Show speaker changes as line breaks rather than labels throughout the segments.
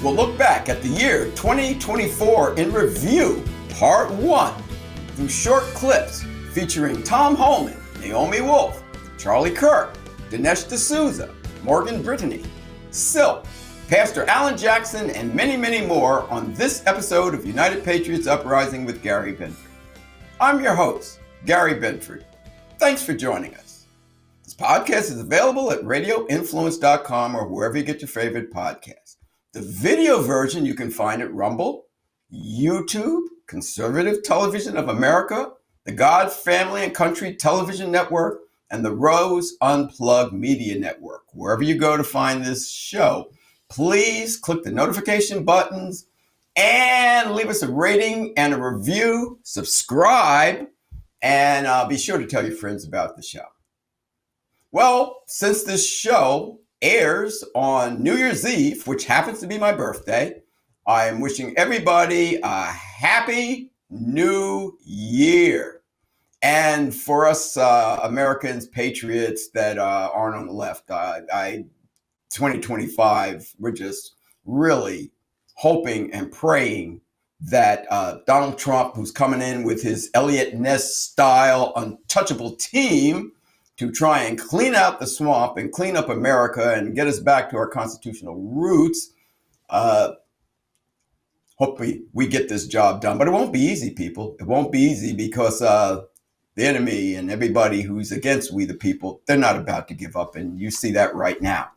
We'll look back at the year 2024 in review, part 1, through short clips featuring Tom Homan, Naomi Wolf, Charlie Kirk, Dinesh D'Souza, Morgan Brittany, Silk, Pastor Alan Jackson, and many, many more on this episode of United Patriots Uprising with Gary Binford. I'm your host, Gary Binford. Thanks for joining us. This podcast is available at radioinfluence.com or wherever you get your favorite podcasts. The video version you can find at Rumble, YouTube, Conservative Television of America, the God, Family, and Country Television Network, and the Rose Unplugged Media Network. Wherever you go to find this show, please click the notification buttons and leave us a rating and a review, subscribe, and be sure to tell your friends about the show. Well, since this show airs on New Year's Eve, which happens to be my birthday, I am wishing everybody a happy New Year. And for us Americans, patriots that aren't on the left, 2025, we're just really hoping and praying that Donald Trump, who's coming in with his Elliot Ness-style untouchable team to try and clean out the swamp and clean up America and get us back to our constitutional roots, hope we get this job done. But it won't be easy, people. It won't be easy because the enemy and everybody who's against we the people, they're not about to give up. And you see that right now.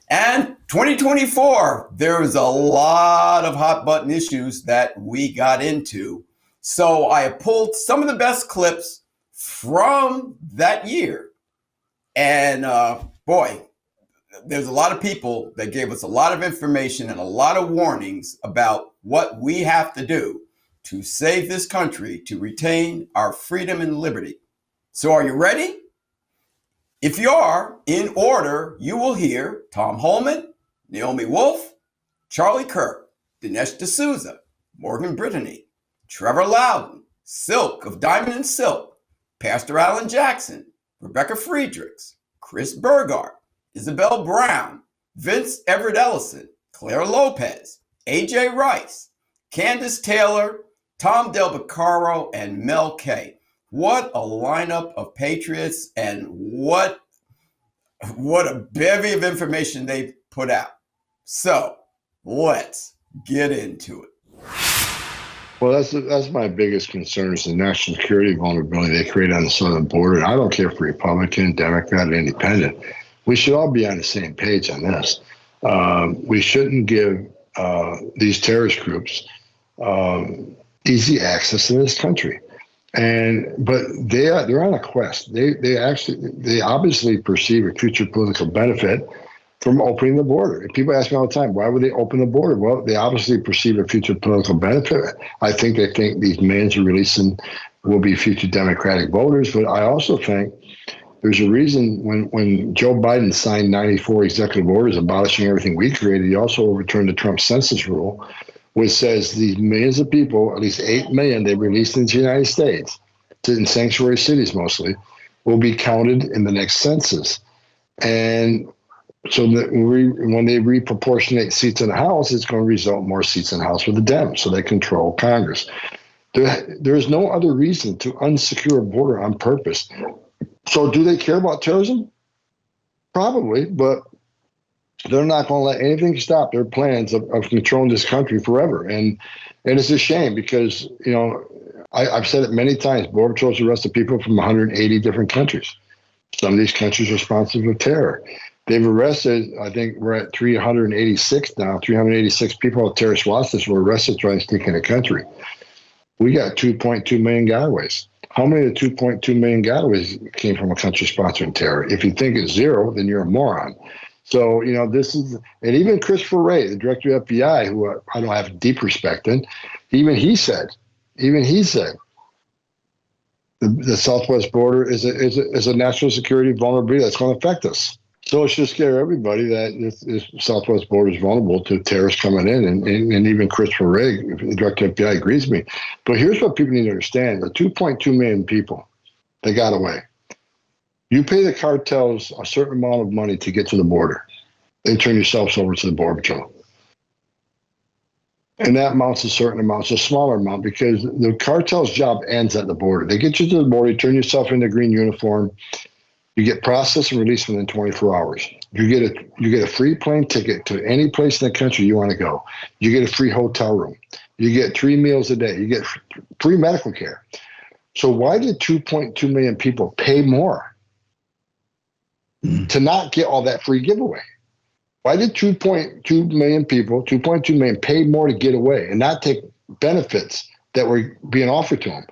And 2024, there's a lot of hot button issues that we got into. So I have pulled some of the best clips from that year. And boy, there's a lot of people that gave us a lot of information and a lot of warnings about what we have to do to save this country, to retain our freedom and liberty. So are you ready? If you are, in order, you will hear Tom Homan, Naomi Wolf, Charlie Kirk, Dinesh D'Souza, Morgan Brittany, Trevor Loudon, Silk of Diamond and Silk, Pastor Alan Jackson, Rebecca Friedrichs, Chris Burgard, Isabel Brown, Vince Everett Ellison, Clare Lopez, AJ Rice, Kandiss Taylor, Tom Del Beccaro, and Mel K. What a lineup of patriots, and what a bevy of information they put out. So let's get into it.
Well, that's my biggest concern is the national security vulnerability they create on the southern border. And I don't care if Republican, Democrat, or Independent. We should all be on the same page on this. We shouldn't give these terrorist groups easy access to this country. But they're on a quest. They obviously perceive a future political benefit from opening the border. And people ask me all the time, why would they open the border? Well, they obviously perceive a future political benefit. I think they think these millions are releasing will be future Democratic voters. But I also think there's a reason when Joe Biden signed 94 executive orders abolishing everything we created, he also overturned the Trump census rule, which says these millions of people, at least 8 million they released into the United States, in sanctuary cities mostly, will be counted in the next census. And so that when they reproportionate seats in the House, it's going to result in more seats in the House with the Dems, so they control Congress. There is no other reason to unsecure a border on purpose. So do they care about terrorism? Probably, but they're not going to let anything stop their plans of controlling this country forever. And it's a shame because, I've said it many times, Border Patrol's arrested people from 180 different countries. Some of these countries are responsible for terror. They've arrested, I think we're at 386 now, 386 people with terrorist watch lists were arrested trying to sneak in the country. We got 2.2 million gotaways. How many of the 2.2 million gotaways came from a country sponsoring terror? If you think it's zero, then you're a moron. So, this is, and even Christopher Wray, the director of the FBI, who I don't have deep respect in, even he said, the southwest border is a national security vulnerability that's going to affect us. So it should scare everybody that this southwest border is vulnerable to terrorists coming in, and even Christopher Wray, the director of the FBI, agrees with me. But here's what people need to understand: the 2.2 million people that got away. You pay the cartels a certain amount of money to get to the border. They turn yourselves over to the Border Patrol. And that amounts a certain amount. It's a smaller amount because the cartel's job ends at the border. They get you to the border, you turn yourself into a green uniform, you get processed and released within 24 hours. You get a free plane ticket to any place in the country you want to go. You get a free hotel room. You get 3 meals a day. You get free medical care. So why did 2.2 million people pay more to not get all that free giveaway? Why did 2.2 million people, 2.2 million, pay more to get away and not take benefits that were being offered to them?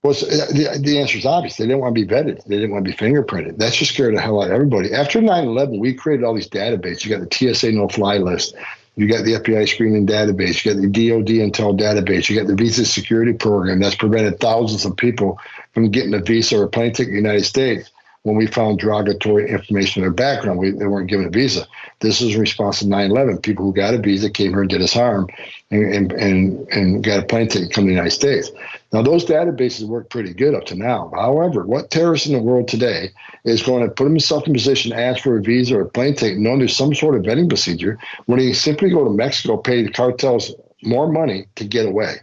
Well, the answer is obvious. They didn't want to be vetted. They didn't want to be fingerprinted. That just scared the hell out of everybody. After 9/11, we created all these databases. You got the TSA no-fly list. You got the FBI screening database. You got the DOD intel database. You got the visa security program that's prevented thousands of people from getting a visa or a plane ticket in the United States. When we found derogatory information in their background, they weren't given a visa. This is in response to 9/11. People who got a visa came here and did us harm and got a plane ticket to come to the United States. Now, those databases work pretty good up to now. However, what terrorist in the world today is going to put himself in position to ask for a visa or a plane ticket, knowing there's some sort of vetting procedure, when he simply go to Mexico, pay the cartels more money to get away?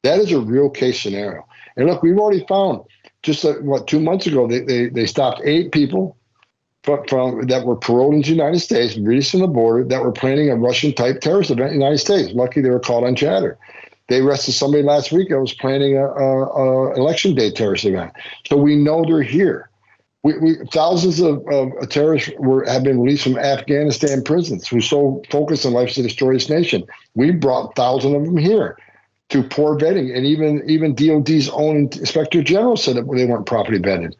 That is a real case scenario. And look, we've already found, just 2 months ago, they stopped 8 people from that were paroled into the United States, released from the border, that were planning a Russian-type terrorist event in the United States. Lucky they were caught on chatter. They arrested somebody last week that was planning a election day terrorist event. So we know they're here. Thousands of terrorists have been released from Afghanistan prisons who so focused on life to destroy this nation. We brought thousands of them here through poor vetting, and even DOD's own inspector general said that they weren't properly vetted.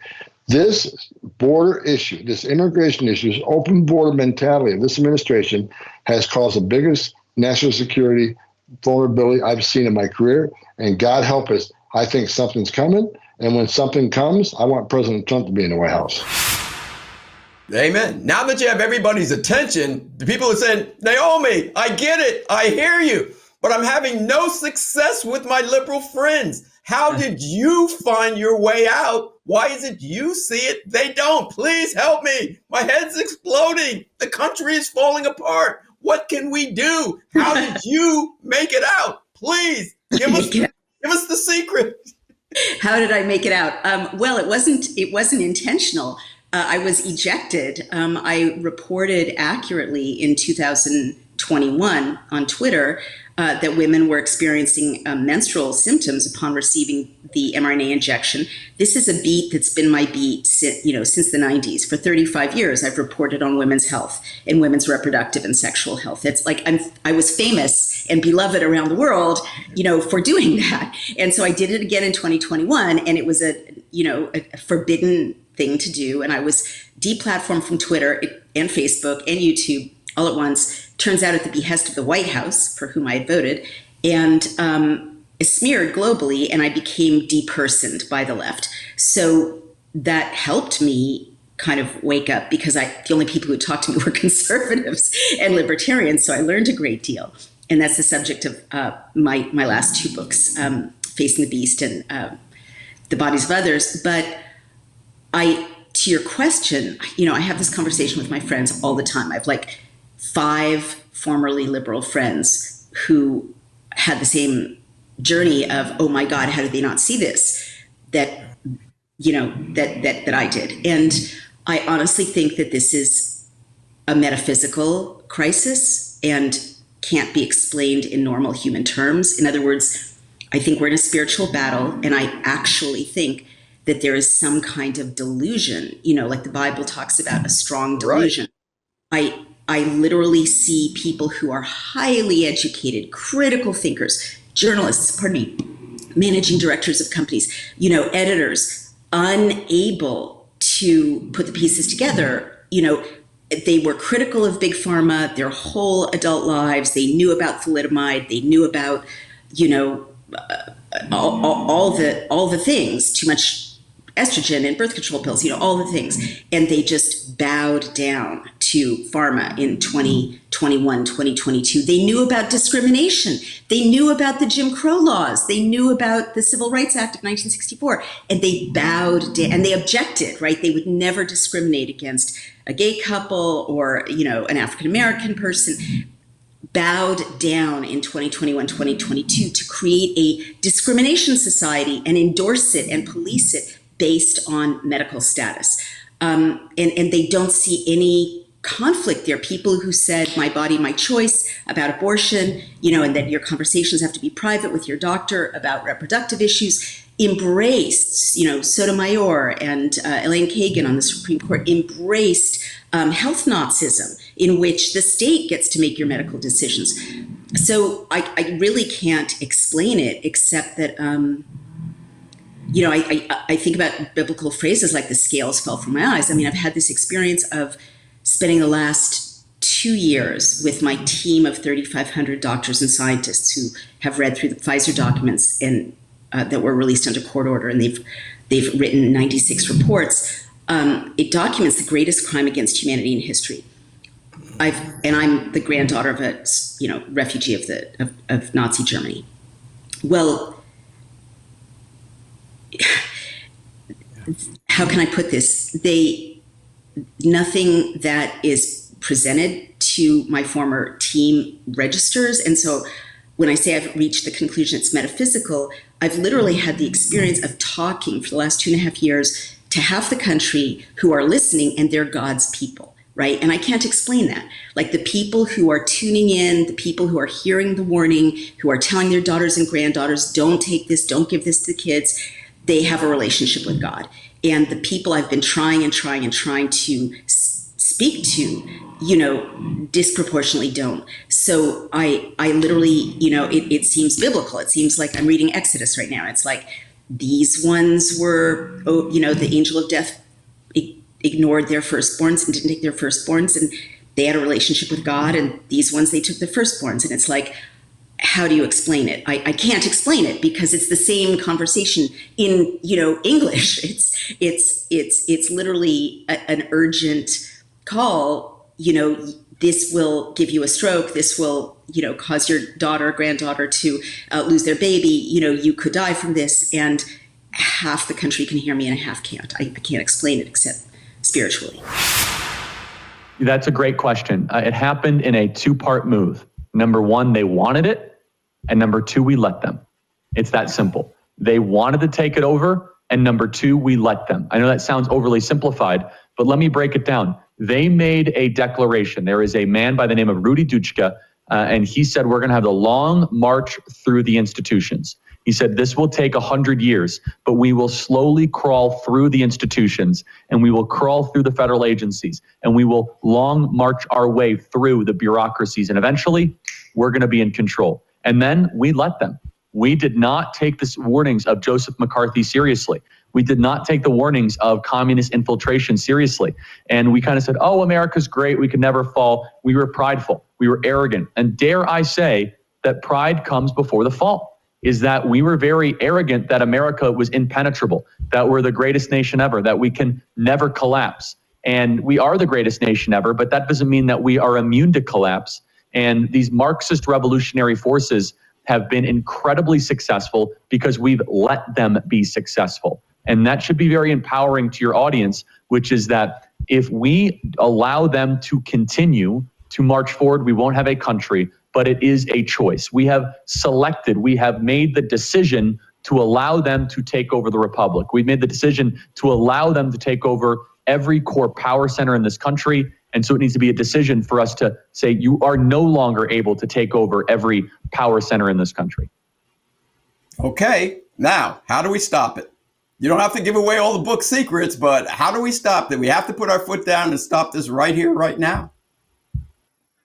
This border issue, this immigration issue, this open border mentality of this administration has caused the biggest national security vulnerability I've seen in my career. And God help us, I think something's coming. And when something comes, I want President Trump to be in the White House.
Amen. Now that you have everybody's attention, the people are saying, Naomi, I get it. I hear you. But I'm having no success with my liberal friends. How did you find your way out? Why is it you see it, they don't? Please help me. My head's exploding. The country is falling apart. What can we do? How did you make it out? Please give us the secret.
How did I make it out? Well, it wasn't intentional. I was ejected. I reported accurately in 2021 on Twitter that women were experiencing menstrual symptoms upon receiving the mRNA injection. This is a beat that's been my beat since the 90s. For 35 years, I've reported on women's health and women's reproductive and sexual health. It's like I was famous and beloved around the world, for doing that. And so I did it again in 2021, and it was a forbidden thing to do. And I was deplatformed from Twitter and Facebook and YouTube all at once. Turns out at the behest of the White House, for whom I had voted, and smeared globally, and I became depersoned by the left. So that helped me kind of wake up, because the only people who talked to me were conservatives and libertarians. So I learned a great deal, and that's the subject of my last 2 books, Facing the Beast and The Bodies of Others. But to your question, I have this conversation with my friends all the time. I have 5 formerly liberal friends who had the same journey of, oh my God, how did they not see this? That I did. And I honestly think that this is a metaphysical crisis and can't be explained in normal human terms. In other words, I think we're in a spiritual battle, and I actually think that there is some kind of delusion, like the Bible talks about a strong delusion. Right. I literally see people who are highly educated, critical thinkers, journalists, managing directors of companies, editors, unable to put the pieces together. They were critical of big pharma their whole adult lives. They knew about thalidomide. They knew about, all the things, too much estrogen and birth control pills, all the things. And they just bowed down to pharma in 2021, 2022. They knew about discrimination. They knew about the Jim Crow laws. They knew about the Civil Rights Act of 1964. And they bowed down, and they objected, right? They would never discriminate against a gay couple or, an African-American person. bowed down in 2021, 2022 to create a discrimination society and endorse it and police it based on medical status. And they don't see any conflict there. People who said, my body, my choice about abortion, and that your conversations have to be private with your doctor about reproductive issues, embraced, Sotomayor and Elaine Kagan on the Supreme Court embraced health Nazism, in which the state gets to make your medical decisions. So I really can't explain it, except that, I think about biblical phrases like the scales fell from my eyes. I mean, I've had this experience of spending the last 2 years with my team of 3,500 doctors and scientists who have read through the Pfizer documents and that were released under court order, and they've written 96 reports. It documents the greatest crime against humanity in history. I'm the granddaughter of a refugee of Nazi Germany. Well, how can I put this? Nothing that is presented to my former team registers, and so when I say I've reached the conclusion it's metaphysical, I've literally had the experience of talking for the last 2.5 years to half the country who are listening, and they're God's people, right? And I can't explain that. Like the people who are tuning in, the people who are hearing the warning, who are telling their daughters and granddaughters, don't take this, don't give this to the kids, they have a relationship with God. And the people I've been trying to speak to, disproportionately don't. So I literally, it seems biblical. It seems like I'm reading Exodus right now. It's like these ones were, the angel of death ignored their firstborns and didn't take their firstborns, and they had a relationship with God, and these ones, they took their firstborns. And it's like, how do you explain it? I can't explain it because it's the same conversation in, English. It's literally an urgent call. This will give you a stroke. This will, cause your daughter or granddaughter to lose their baby. You could die from this. And half the country can hear me and half can't. I can't explain it except spiritually.
That's a great question. It happened in a 2-part move. Number 1, they wanted it. And number 2, we let them. It's that simple. They wanted to take it over. And number 2, we let them. I know that sounds overly simplified, but let me break it down. They made a declaration. There is a man by the name of Rudy Duchka, and he said, we're going to have the long march through the institutions. He said, this will take 100 years, but we will slowly crawl through the institutions, and we will crawl through the federal agencies, and we will long march our way through the bureaucracies, and eventually we're going to be in control. And then we let them. We did not take the warnings of Joseph McCarthy seriously. We did not take the warnings of communist infiltration seriously. And we kind of said, oh, America's great, we could never fall. We were prideful, we were arrogant. And dare I say that pride comes before the fall, is that we were very arrogant that America was impenetrable, that we're the greatest nation ever, that we can never collapse. And we are the greatest nation ever, but that doesn't mean that we are immune to collapse. And these Marxist revolutionary forces have been incredibly successful because we've let them be successful. And that should be very empowering to your audience, which is that if we allow them to continue to march forward, we won't have a country, but it is a choice. We have made the decision to allow them to take over the republic. We've made the decision to allow them to take over every core power center in this country. And so it needs to be a decision for us to say, you are no longer able to take over every power center in this country.
Okay, now, how do we stop it? You don't have to give away all the book secrets, but how do we stop it? We have to put our foot down and stop this right here, right now.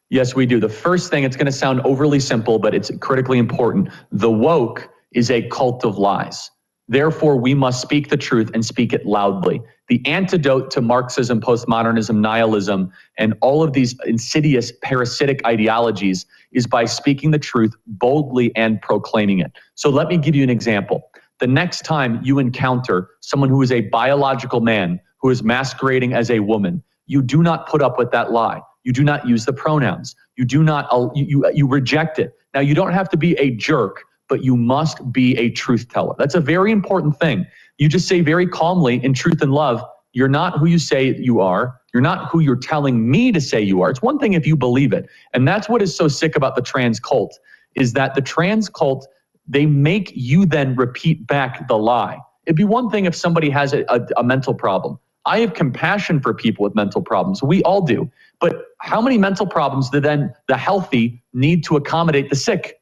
Yes, we do. The first thing, it's going to sound overly simple, but it's critically important. The woke is a cult of lies. Therefore, we must speak the truth and speak it loudly. The antidote to Marxism, postmodernism, nihilism, and all of these insidious parasitic ideologies is by speaking the truth boldly and proclaiming it. So let me give you an example. The next time you encounter someone who is a biological man who is masquerading as a woman, you do not put up with that lie. You do not use the pronouns. You reject it. Now, you don't have to be a jerk, but you must be a truth teller. That's a very important thing. You just say very calmly, in truth and love, you're not who you say you are. You're not who you're telling me to say you are. It's one thing if you believe it. And that's what is so sick about the trans cult, is that the trans cult, they make you then repeat back the lie. It'd be one thing if somebody has a mental problem. I have compassion for people with mental problems. We all do. But how many mental problems do then the healthy need to accommodate the sick?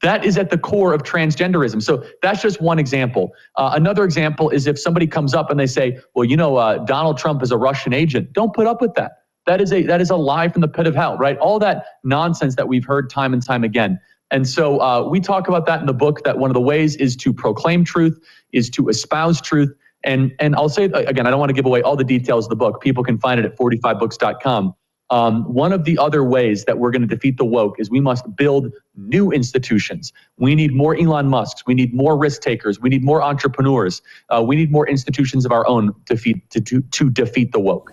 That is at the core of transgenderism. So that's just one example. Another example is if somebody comes up and they say, well, Donald Trump is a Russian agent. Don't put up with that. That is a lie from the pit of hell, right? All that nonsense that we've heard time and time again. And so we talk about that in the book, that one of the ways is to proclaim truth, is to espouse truth. And I'll say, again, I don't want to give away all the details of the book. People can find it at 45books.com. One of the other ways that we're going to defeat the woke is we must build new institutions. We need more Elon Musks. We need more risk takers. We need more entrepreneurs. We need more institutions of our own to defeat the woke.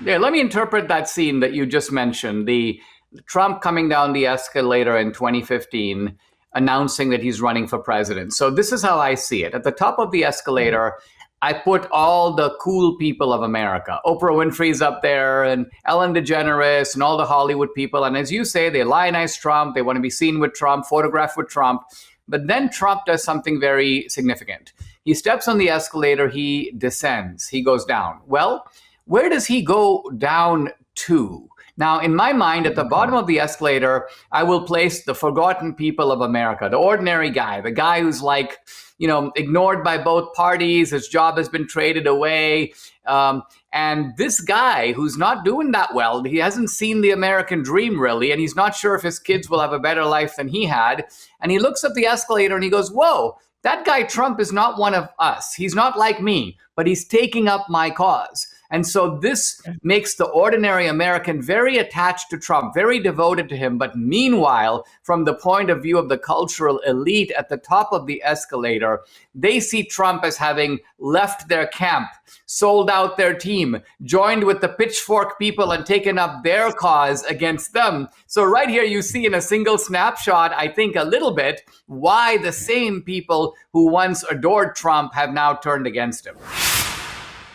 Yeah, let me interpret that scene that you just mentioned. The Trump coming down the escalator in 2015, announcing that he's running for president. So this is how I see it. At the top of the escalator, I put all the cool people of America. Oprah Winfrey's up there, and Ellen DeGeneres, and all the Hollywood people. And as you say, they lionize Trump. They want to be seen with Trump, photographed with Trump. But then Trump does something very significant. He steps on the escalator. He descends. He goes down. Well, where does he go down to? Now, in my mind, at the bottom of the escalator, I will place the forgotten people of America, the ordinary guy, the guy who's like, ignored by both parties. His job has been traded away. And this guy who's not doing that well, he hasn't seen the American dream really, and he's not sure if his kids will have a better life than he had. And he looks up the escalator and he goes, whoa, that guy Trump is not one of us. He's not like me, but he's taking up my cause. And so this makes the ordinary American very attached to Trump, very devoted to him. But meanwhile, from the point of view of the cultural elite at the top of the escalator, they see Trump as having left their camp, sold out their team, joined with the pitchfork people and taken up their cause against them. So right here, you see in a single snapshot, I think a little bit, why the same people who once adored Trump have now turned against him.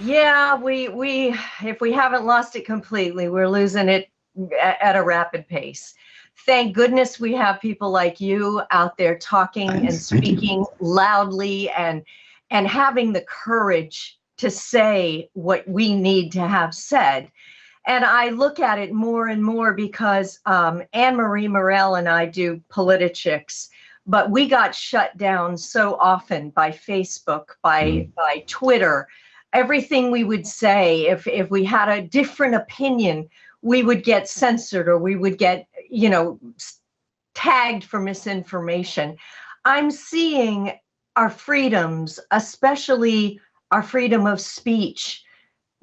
Yeah, we if we haven't lost it completely, we're losing it at a rapid pace. Thank goodness we have people like you out there talking and speaking loudly and having the courage to say what we need to have said. And I look at it more and more because Anne-Marie Morel and I do Politichicks, but we got shut down so often by Facebook, by Twitter. Everything we would say, if we had a different opinion, we would get censored or we would get, tagged for misinformation. I'm seeing our freedoms, especially our freedom of speech,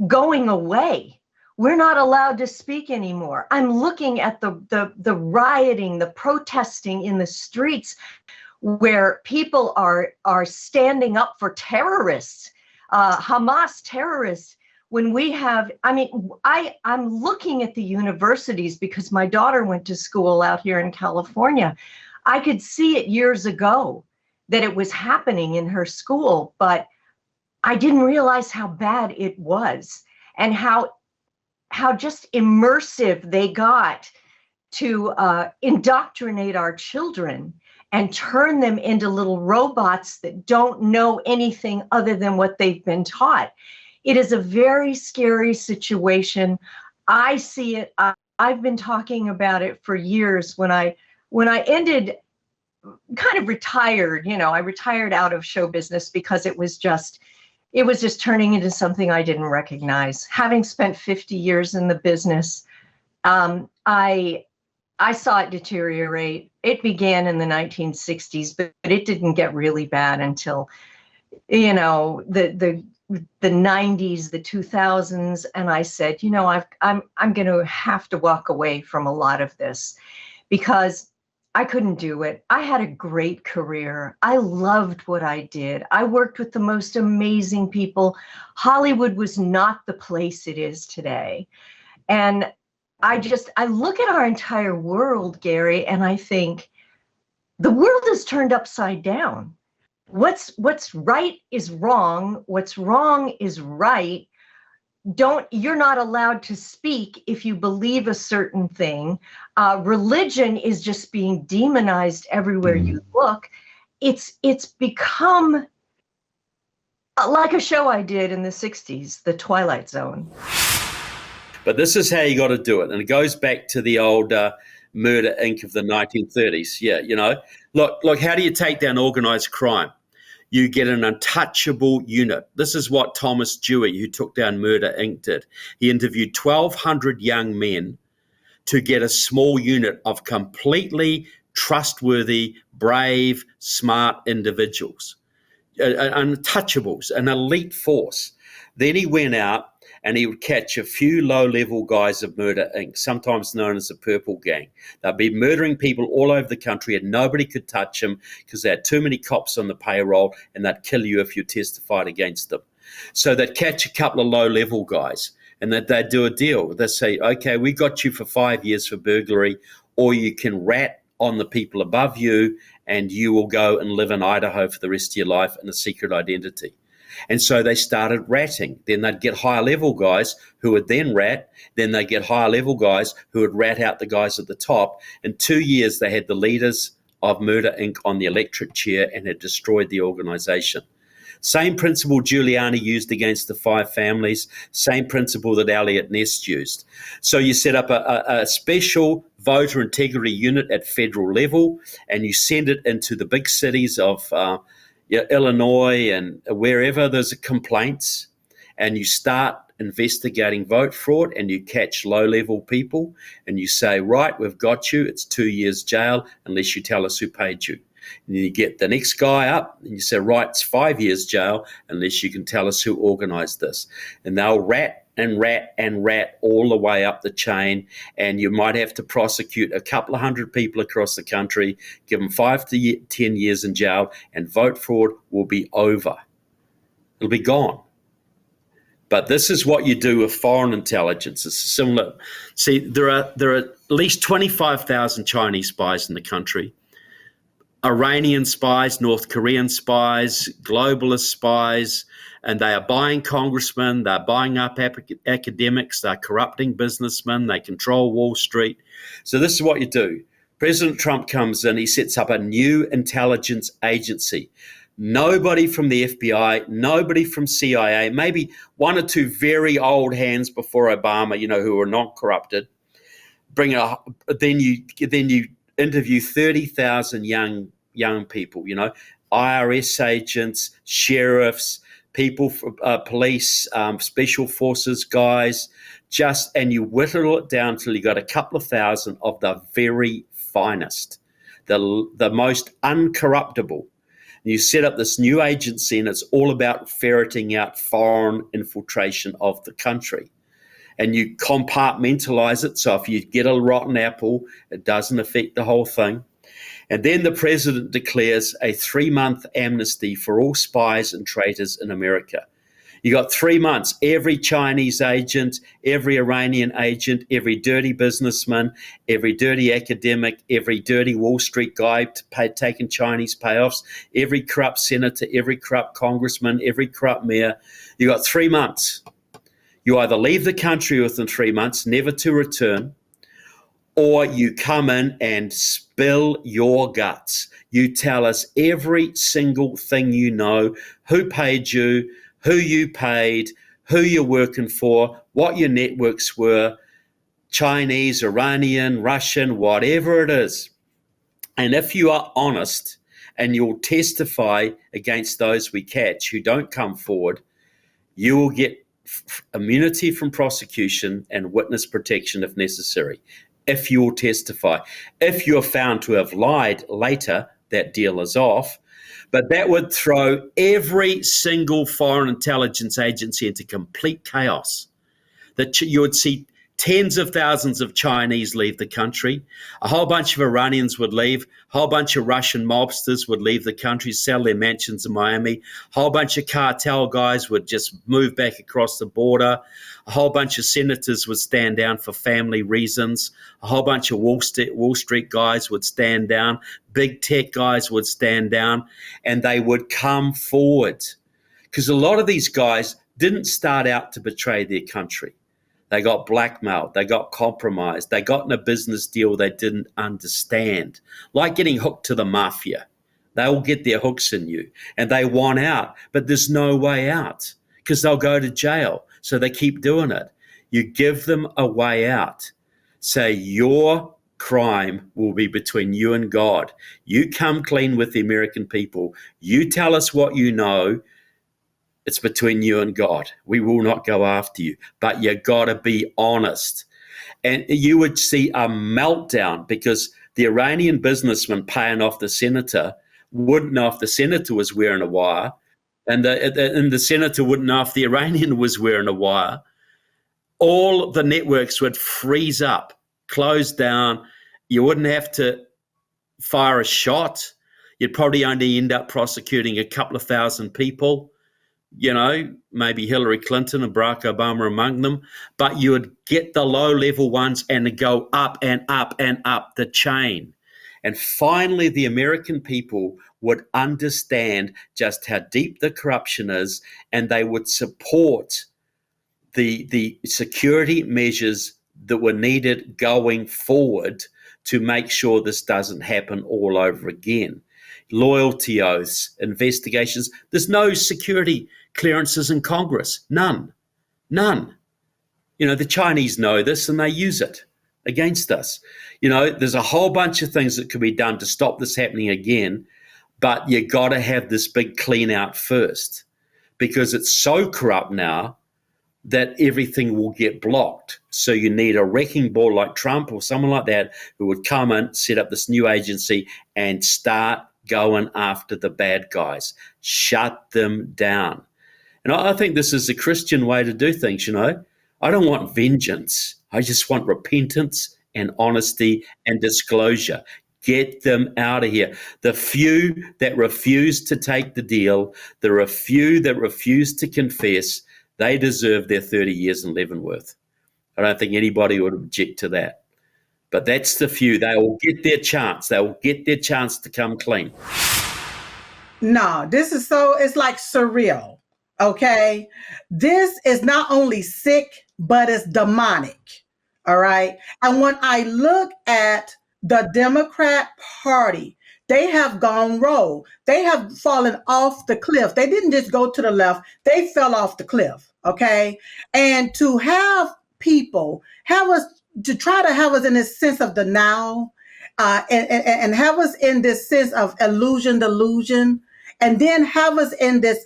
going away. We're not allowed to speak anymore. I'm looking at the rioting, the protesting in the streets where people are standing up for terrorists. Hamas terrorists, when we have, I'm looking at the universities because my daughter went to school out here in California. I could see it years ago that it was happening in her school, but I didn't realize how bad it was and how just immersive they got to indoctrinate our children and turn them into little robots that don't know anything other than what they've been taught. It is a very scary situation. I see it. I've been talking about it for years. When I ended, kind of retired, I retired out of show business because it was just turning into something I didn't recognize. Having spent 50 years in the business, I saw it deteriorate. It began in the 1960s, but it didn't get really bad until, the 90s, the 2000s. And I said, I'm going to have to walk away from a lot of this because I couldn't do it. I had a great career. I loved what I did. I worked with the most amazing people. Hollywood was not the place it is today. And I look at our entire world, Gary, and I think the world is turned upside down. What's right is wrong. What's wrong is right. you're not allowed to speak if you believe a certain thing. Religion is just being demonized everywhere you look. It's become like a show I did in the 60s, The Twilight Zone.
But this is how you got to do it. And it goes back to the old Murder, Inc. of the 1930s. Yeah, look, how do you take down organized crime? You get an untouchable unit. This is what Thomas Dewey, who took down Murder, Inc. did. He interviewed 1,200 young men to get a small unit of completely trustworthy, brave, smart individuals, untouchables, an elite force. Then he went out and he would catch a few low-level guys of Murder, Inc., sometimes known as the Purple Gang. They'd be murdering people all over the country and nobody could touch them because they had too many cops on the payroll and they'd kill you if you testified against them. So they'd catch a couple of low-level guys and they'd do a deal. They'd say, okay, we got you for 5 years for burglary, or you can rat on the people above you and you will go and live in Idaho for the rest of your life in a secret identity. And so they started ratting. Then they'd get higher level guys who would then rat. Then they'd get higher level guys who would rat out the guys at the top. In 2 years, they had the leaders of Murder, Inc. on the electric chair and had destroyed the organization. Same principle Giuliani used against the five families, same principle that Elliot Ness used. So you set up a special voter integrity unit at federal level and you send it into the big cities of Illinois and wherever there's complaints, and you start investigating vote fraud and you catch low-level people and you say, right, we've got you, it's 2 years jail unless you tell us who paid you. And you get the next guy up and you say, right, it's 5 years jail unless you can tell us who organized this. And they'll rat and rat and rat all the way up the chain, and you might have to prosecute a couple of hundred people across the country, give them 5 to 10 years in jail, and vote fraud will be over. It'll be gone. But this is what you do with foreign intelligence. It's similar. See, there are at least 25,000 Chinese spies in the country. Iranian spies, North Korean spies, globalist spies, and they are buying congressmen, they're buying up academics, they're corrupting businessmen, they control Wall Street. So this is what you do. President Trump comes in, he sets up a new intelligence agency. Nobody from the FBI, nobody from CIA, maybe one or two very old hands before Obama, who are not corrupted. Then you interview 30,000 young people, IRS agents, sheriffs, people, police, special forces guys, and you whittle it down till you got a couple of thousand of the very finest, the most uncorruptible. And you set up this new agency and it's all about ferreting out foreign infiltration of the country. And you compartmentalize it, so if you get a rotten apple, it doesn't affect the whole thing. And then the president declares a 3-month amnesty for all spies and traitors in America. You got 3 months. Every Chinese agent, every Iranian agent, every dirty businessman, every dirty academic, every dirty Wall Street guy taking Chinese payoffs, every corrupt senator, every corrupt congressman, every corrupt mayor. You got 3 months. You either leave the country within 3 months, never to return, or you come in and spill your guts. You tell us every single thing you know, who paid you, who you paid, who you're working for, what your networks were, Chinese, Iranian, Russian, whatever it is. And if you are honest and you'll testify against those we catch who don't come forward, you will get immunity from prosecution and witness protection if necessary, if you will testify. If you're found to have lied later, that deal is off. But that would throw every single foreign intelligence agency into complete chaos. That you would see tens of thousands of Chinese leave the country. A whole bunch of Iranians would leave. A whole bunch of Russian mobsters would leave the country, sell their mansions in Miami. A whole bunch of cartel guys would just move back across the border. A whole bunch of senators would stand down for family reasons. A whole bunch of Wall Street guys would stand down. Big tech guys would stand down, and they would come forward. Because a lot of these guys, didn't start out to betray their country. They got blackmailed. They got compromised. They got in a business deal they didn't understand, like getting hooked to the mafia. They will get their hooks in you and they want out, but there's no way out because they'll go to jail. So they keep doing it. You give them a way out. Say your crime will be between you and God. You come clean with the American people. You tell us what you know. It's between you and God. We will not go after you, but you got to be honest. And you would see a meltdown because the Iranian businessman paying off the senator wouldn't know if the senator was wearing a wire, and the senator wouldn't know if the Iranian was wearing a wire. All the networks would freeze up, close down. You wouldn't have to fire a shot. You'd probably only end up prosecuting a couple of thousand people, maybe Hillary Clinton and Barack Obama among them, but you would get the low-level ones and go up and up and up the chain. And finally, the American people would understand just how deep the corruption is, and they would support the security measures that were needed going forward to make sure this doesn't happen all over again. Loyalty oaths, investigations. There's no security clearances in Congress. None. The Chinese know this and they use it against us. There's a whole bunch of things that could be done to stop this happening again, but you got to have this big clean out first because it's so corrupt now that everything will get blocked. So you need a wrecking ball like Trump or someone like that who would come in, set up this new agency and start going after the bad guys. Shut them down. And I think this is a Christian way to do things, I don't want vengeance. I just want repentance and honesty and disclosure. Get them out of here. The few that refuse to take the deal, the few that refuse to confess, they deserve their 30 years in Leavenworth. I don't think anybody would object to that. But that's the few. They will get their chance. They will get their chance to come clean.
No, it's like surreal, okay? This is not only sick, but it's demonic, all right? And when I look at the Democrat Party, they have gone rogue. They have fallen off the cliff. They didn't just go to the left. They fell off the cliff, okay? And to have people to try to have us in this sense of denial and have us in this sense of delusion, and then have us in this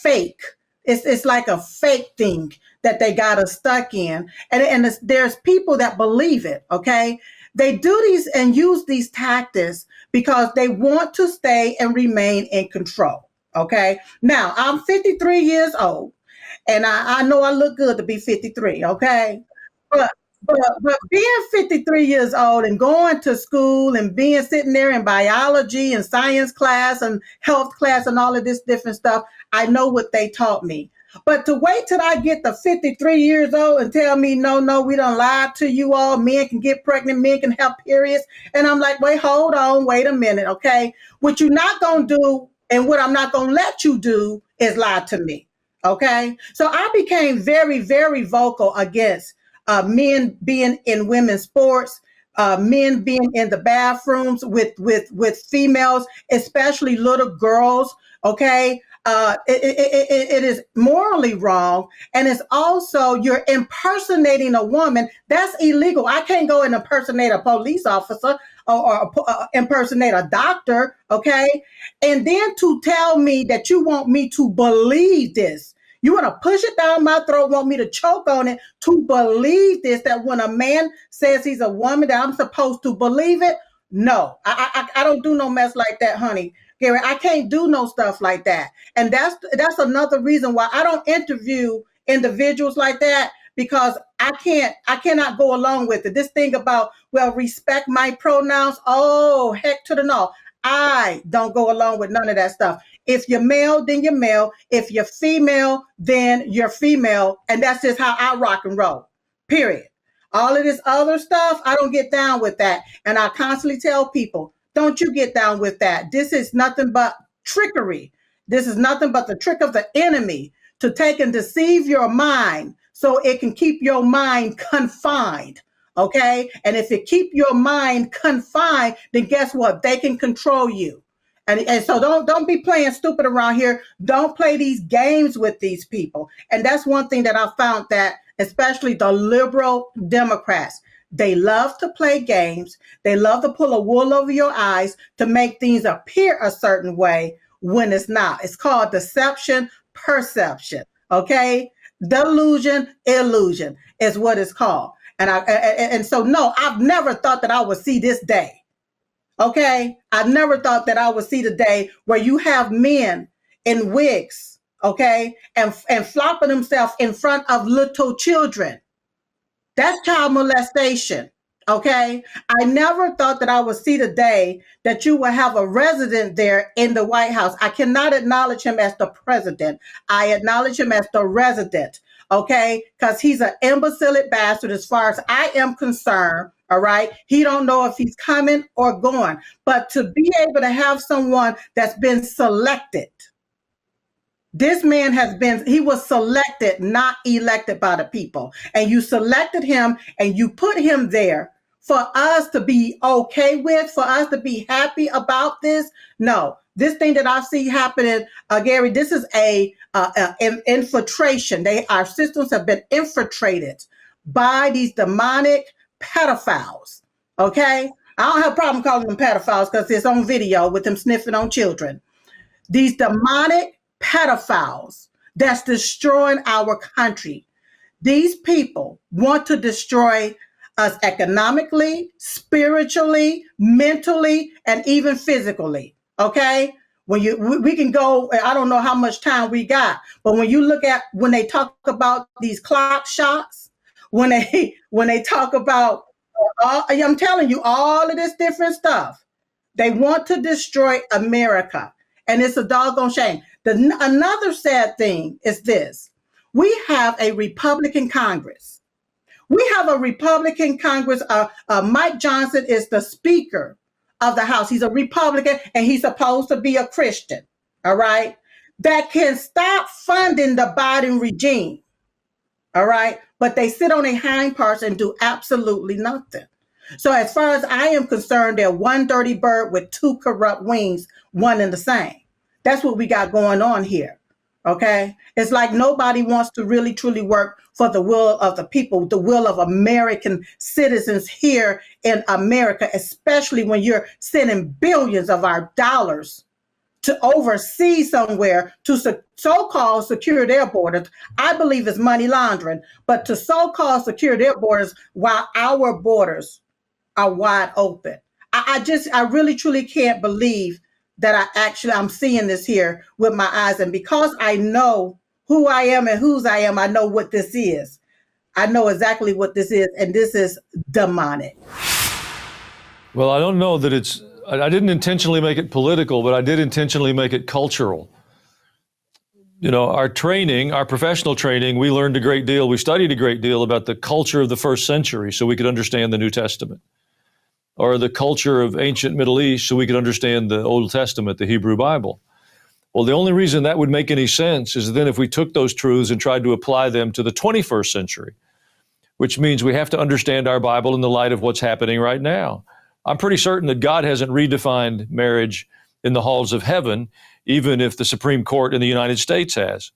fake. It's like a fake thing that they got us stuck in. And there's people that believe it, okay? They do these and use these tactics because they want to stay and remain in control, okay? Now, I'm 53 years old, and I know I look good to be 53, okay? But being 53 years old and going to school and sitting there in biology and science class and health class and all of this different stuff, I know what they taught me. But to wait till I get to 53 years old and tell me, no, we don't lie to you all. Men can get pregnant, men can have periods. And I'm like, wait a minute, okay? What you're not going to do and what I'm not going to let you do is lie to me, okay? So I became very, very vocal against men being in women's sports, men being in the bathrooms with females, especially little girls, okay? It is morally wrong. And it's also, you're impersonating a woman. That's illegal. I can't go and impersonate a police officer or impersonate a doctor, okay? And then to tell me that you want me to believe this. You want to push it down my throat, want me to choke on it, to believe this, that when a man says he's a woman, that I'm supposed to believe it? No, I don't do no mess like that, honey. Gary, I can't do no stuff like that. And that's another reason why I don't interview individuals like that, because I cannot go along with it. This thing about, respect my pronouns. Oh, heck to the no. I don't go along with none of that stuff. If you're male, then you're male. If you're female, then you're female. And that's just how I rock and roll, period. All of this other stuff, I don't get down with that. And I constantly tell people, don't you get down with that. This is nothing but trickery. This is nothing but the trick of the enemy to take and deceive your mind so it can keep your mind confined. Okay. And if it keep your mind confined, then guess what? They can control you. And so don't be playing stupid around here. Don't play these games with these people. And that's one thing that I found, that especially the liberal Democrats, they love to play games. They love to pull a wool over your eyes to make things appear a certain way when it's not. It's called deception, perception. Okay. Delusion, illusion is what it's called. And so, no, I've never thought that I would see this day. Okay. I never thought that I would see the day where you have men in wigs, okay, and flopping themselves in front of little children. That's child molestation. Okay. I never thought that I would see the day that you will have a resident there in the White House. I cannot acknowledge him as the president. I acknowledge him as the resident. Okay. Because he's an imbecile bastard as far as I am concerned. All right. He don't know if he's coming or going, but to be able to have someone that's been selected. This man he was selected, not elected by the people. And you selected him and you put him there for us to be okay with, for us to be happy about this. No, this thing that I see happening, Gary, this is an infiltration. Our systems have been infiltrated by these demonic pedophiles. Okay. I don't have a problem calling them pedophiles because it's on video with them sniffing on children. These demonic pedophiles that's destroying our country. These people want to destroy us economically, spiritually, mentally, and even physically. Okay. We can go, I don't know how much time we got, but when they talk about these clock shots, when they talk about, I'm telling you, all of this different stuff, they want to destroy America. And it's a doggone shame. Another sad thing is this. We have a Republican Congress. We have a Republican Congress. Mike Johnson is the Speaker of the House. He's a Republican and he's supposed to be a Christian. All right. That can stop funding the Biden regime. All right. But they sit on their hind parts and do absolutely nothing. So as far as I am concerned, they're one dirty bird with two corrupt wings, one and the same. That's what we got going on here. Okay. It's like nobody wants to really, truly work for the will of the people, the will of American citizens here in America, especially when you're sending billions of our dollars to oversee somewhere to so-called secure their borders. I believe it's money laundering, but to so-called secure their borders while our borders are wide open. I really, truly can't believe that I'm seeing this here with my eyes. And because I know who I am and whose I am, I know what this is. I know exactly what this is. And this is demonic.
Well, I don't know that I didn't intentionally make it political, but I did intentionally make it cultural. You know, our professional training, we learned a great deal. We studied a great deal about the culture of the first century so we could understand the New Testament, or the culture of ancient Middle East so we could understand the Old Testament, the Hebrew Bible. Well, the only reason that would make any sense is then if we took those truths and tried to apply them to the 21st century, which means we have to understand our Bible in the light of what's happening right now. I'm pretty certain that God hasn't redefined marriage in the halls of heaven, even if the Supreme Court in the United States has.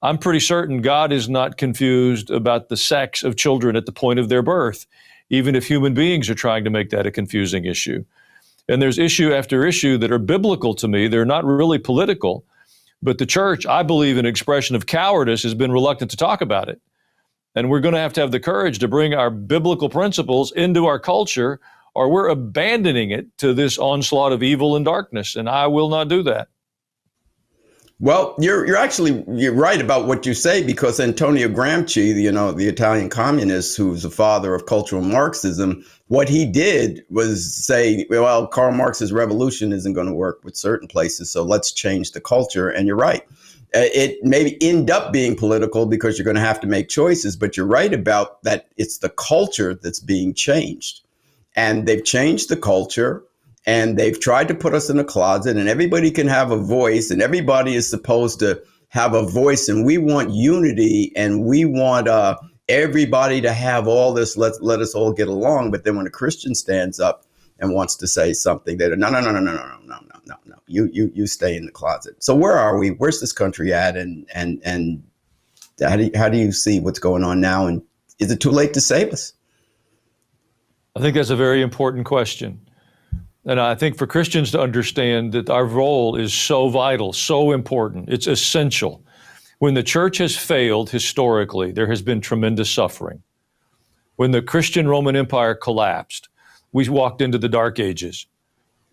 I'm pretty certain God is not confused about the sex of children at the point of their birth, even if human beings are trying to make that a confusing issue. And there's issue after issue that are biblical to me. They're not really political, but the church, I believe, an expression of cowardice, has been reluctant to talk about it. And we're going to have the courage to bring our biblical principles into our culture, or we're abandoning it to this onslaught of evil and darkness. And I will not do that.
Well, you're right about what you say, because Antonio Gramsci, the Italian communist who's the father of cultural Marxism, what he did was say, well, Karl Marx's revolution isn't going to work with certain places, so let's change the culture. And you're right. It may end up being political because you're going to have to make choices, but you're right about that. It's the culture that's being changed. And they've changed the culture, and they've tried to put us in a closet, and everybody can have a voice, and everybody is supposed to have a voice, and we want unity, and we want everybody to have all this. Let us all get along. But then when a Christian stands up and wants to say something, they're no. You stay in the closet. So where are we? Where's this country at? And how do you see what's going on now? And is it too late to save us?
I think that's a very important question. And I think for Christians to understand that our role is so vital, so important, it's essential. When the church has failed historically, there has been tremendous suffering. When the Christian Roman Empire collapsed, we walked into the Dark Ages.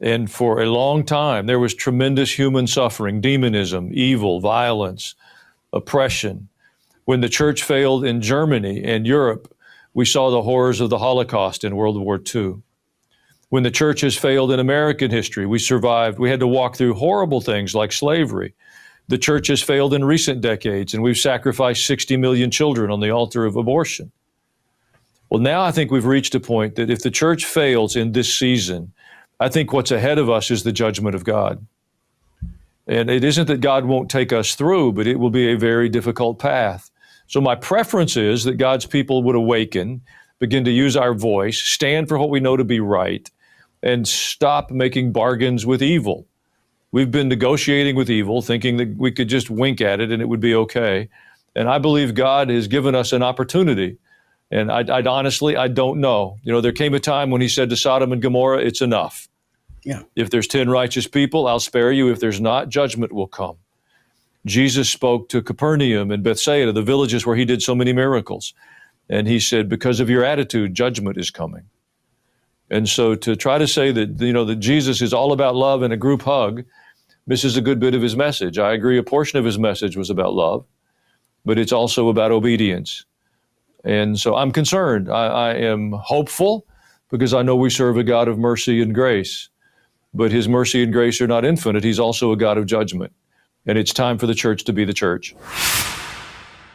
And for a long time, there was tremendous human suffering, demonism, evil, violence, oppression. When the church failed in Germany and Europe, we saw the horrors of the Holocaust in World War II. When the church has failed in American history, we survived. We had to walk through horrible things like slavery. The church has failed in recent decades, and we've sacrificed 60 million children on the altar of abortion. Well, now I think we've reached a point that if the church fails in this season, I think what's ahead of us is the judgment of God. And it isn't that God won't take us through, but it will be a very difficult path. So my preference is that God's people would awaken, begin to use our voice, stand for what we know to be right, and stop making bargains with evil. We've been negotiating with evil, thinking that we could just wink at it and it would be okay. And I believe God has given us an opportunity. And I'd honestly, I don't know. You know, there came a time when he said to Sodom and Gomorrah, it's enough.
Yeah.
If there's 10 righteous people, I'll spare you. If there's not, judgment will come. Jesus spoke to Capernaum and Bethsaida, the villages where he did so many miracles. And he said, because of your attitude, judgment is coming. And so to try to say that, you know, that Jesus is all about love and a group hug misses a good bit of his message. I agree a portion of his message was about love, but it's also about obedience. And so I'm concerned. I am hopeful because I know we serve a God of mercy and grace, but his mercy and grace are not infinite. He's also a God of judgment. And it's time for the church to be the church.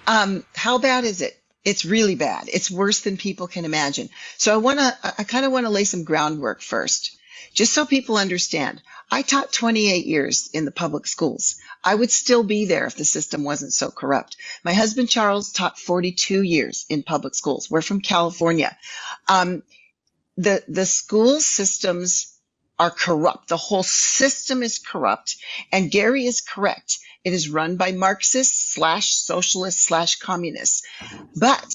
How bad is it? It's really bad. It's worse than people can imagine. So I kind of want to lay some groundwork first, just so people understand. I taught 28 years in the public schools. I would still be there if the system wasn't so corrupt. My husband, Charles, taught 42 years in public schools. We're from California. The school systems are corrupt. The whole system is corrupt. And Gary is correct. It is run by Marxists / socialists / communists. But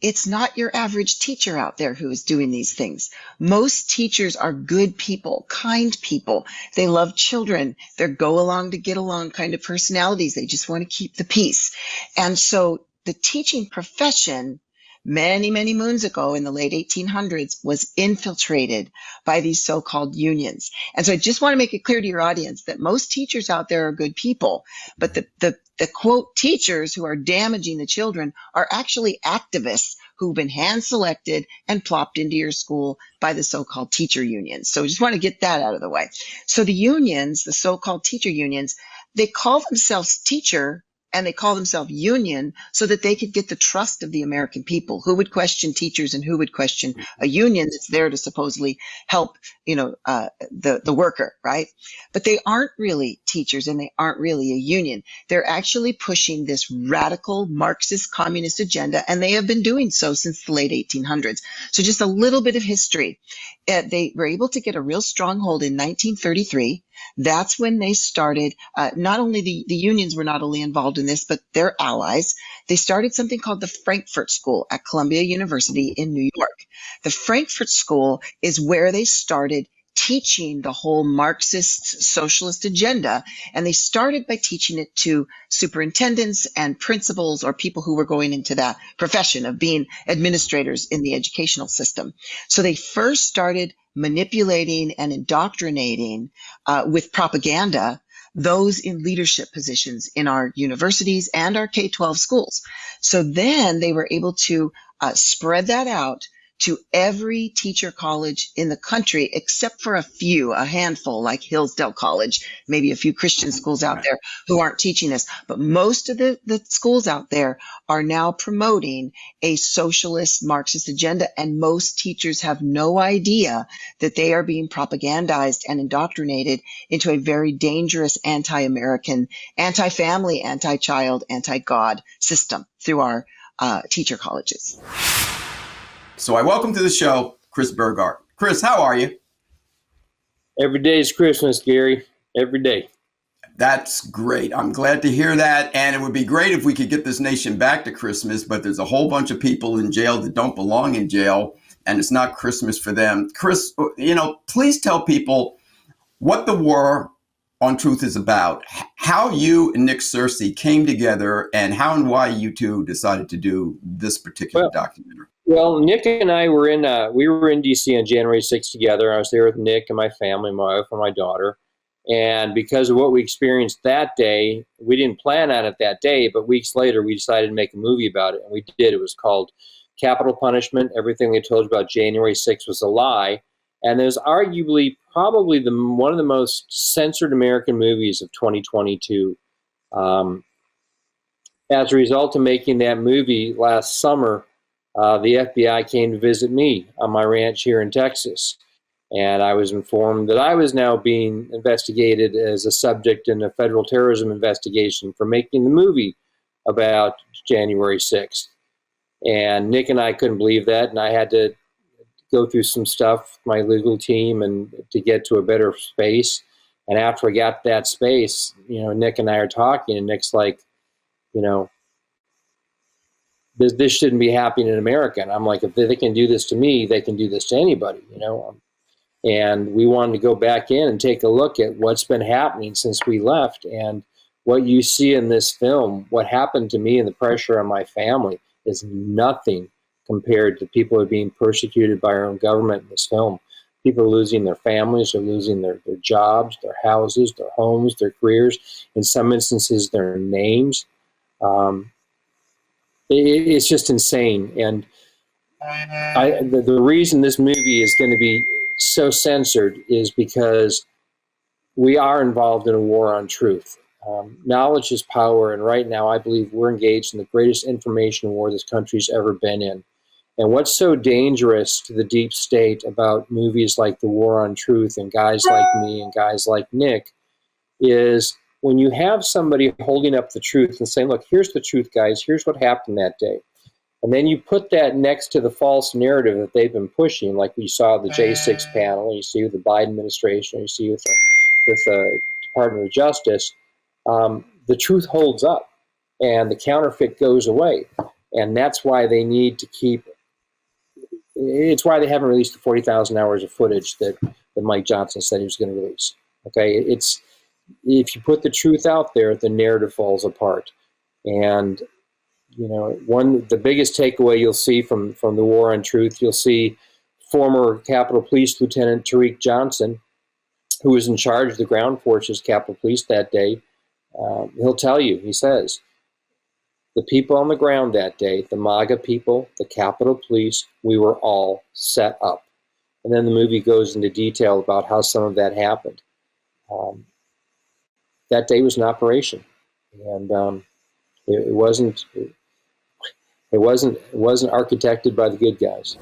it's not your average teacher out there who is doing these things. Most teachers are good people, kind people. They love children. They're go along to get along kind of personalities. They just want to keep the peace. And so the teaching profession many, many moons ago in the late 1800s was infiltrated by these so-called unions. And so I just want to make it clear to your audience that most teachers out there are good people, but the quote teachers who are damaging the children are actually activists who've been hand-selected and plopped into your school by the so-called teacher unions. So I just want to get that out of the way. So the unions, the so-called teacher unions, they call themselves teacher and they call themselves union so that they could get the trust of the American people. Who would question teachers and who would question a union that's there to supposedly help, the worker, right? But they aren't really teachers and they aren't really a union. They're actually pushing this radical Marxist communist agenda, and they have been doing so since the late 1800s. So just a little bit of history. They were able to get a real stronghold in 1933. That's when they started, not only the unions were not only involved in this, but their allies. They started something called the Frankfurt School at Columbia University in New York. The Frankfurt School is where they started teaching the whole Marxist socialist agenda. And they started by teaching it to superintendents and principals or people who were going into that profession of being administrators in the educational system. So they first started manipulating and indoctrinating with propaganda those in leadership positions in our universities and our K-12 schools. So then they were able to spread that out to every teacher college in the country, except for a handful like Hillsdale College, maybe a few Christian schools out there who aren't teaching this. But most of the schools out there are now promoting a socialist Marxist agenda. And most teachers have no idea that they are being propagandized and indoctrinated into a very dangerous anti-American, anti-family, anti-child, anti-God system through our teacher colleges.
So I welcome to the show, Chris Burgard. Chris, how are you?
Every day is Christmas, Gary. Every day.
That's great. I'm glad to hear that. And it would be great if we could get this nation back to Christmas, but there's a whole bunch of people in jail that don't belong in jail, and it's not Christmas for them. Chris, please tell people what the War on Truth is about, how you and Nick Searcy came together, and how and why you two decided to do this particular documentary.
Well, Nick and I were in D.C. on January 6th together. I was there with Nick and my family, my wife and my daughter. And because of what we experienced that day, we didn't plan on it that day, but weeks later we decided to make a movie about it. And we did. It was called Capital Punishment. Everything they told you about January 6th was a lie. And there's arguably probably one of the most censored American movies of 2022. As a result of making that movie last summer, the FBI came to visit me on my ranch here in Texas. And I was informed that I was now being investigated as a subject in a federal terrorism investigation for making the movie about January 6th. And Nick and I couldn't believe that. And I had to go through some stuff, my legal team, and to get to a better space. And after I got that space, Nick and I are talking, and Nick's like, this shouldn't be happening in America. And I'm like, if they can do this to me, they can do this to anybody, And we wanted to go back in and take a look at what's been happening since we left. And what you see in this film, what happened to me and the pressure on my family is nothing compared to people who are being persecuted by our own government in this film. People are losing their families, they're losing their jobs, their houses, their homes, their careers, in some instances, their names. It's just insane. And the reason this movie is going to be so censored is because we are involved in a war on truth. Knowledge is power, and right now I believe we're engaged in the greatest information war this country's ever been in. And what's so dangerous to the deep state about movies like The War on Truth and guys like me and guys like Nick is when you have somebody holding up the truth and saying, look, here's the truth, guys, here's what happened that day. And then you put that next to the false narrative that they've been pushing, like we saw the J6 panel, you see with the Biden administration, you see with the Department of Justice, the truth holds up and the counterfeit goes away. And that's why they need to it's why they haven't released the 40,000 hours of footage that Mike Johnson said he was going to release. Okay, if you put the truth out there, the narrative falls apart. And the biggest takeaway you'll see from the War on Truth, you'll see former Capitol Police Lieutenant Tariq Johnson, who was in charge of the ground forces, Capitol Police that day. He'll tell you, he says, the people on the ground that day, the MAGA people, the Capitol Police, we were all set up. And then the movie goes into detail about how some of that happened. That day was an operation, and it wasn't architected by the good guys.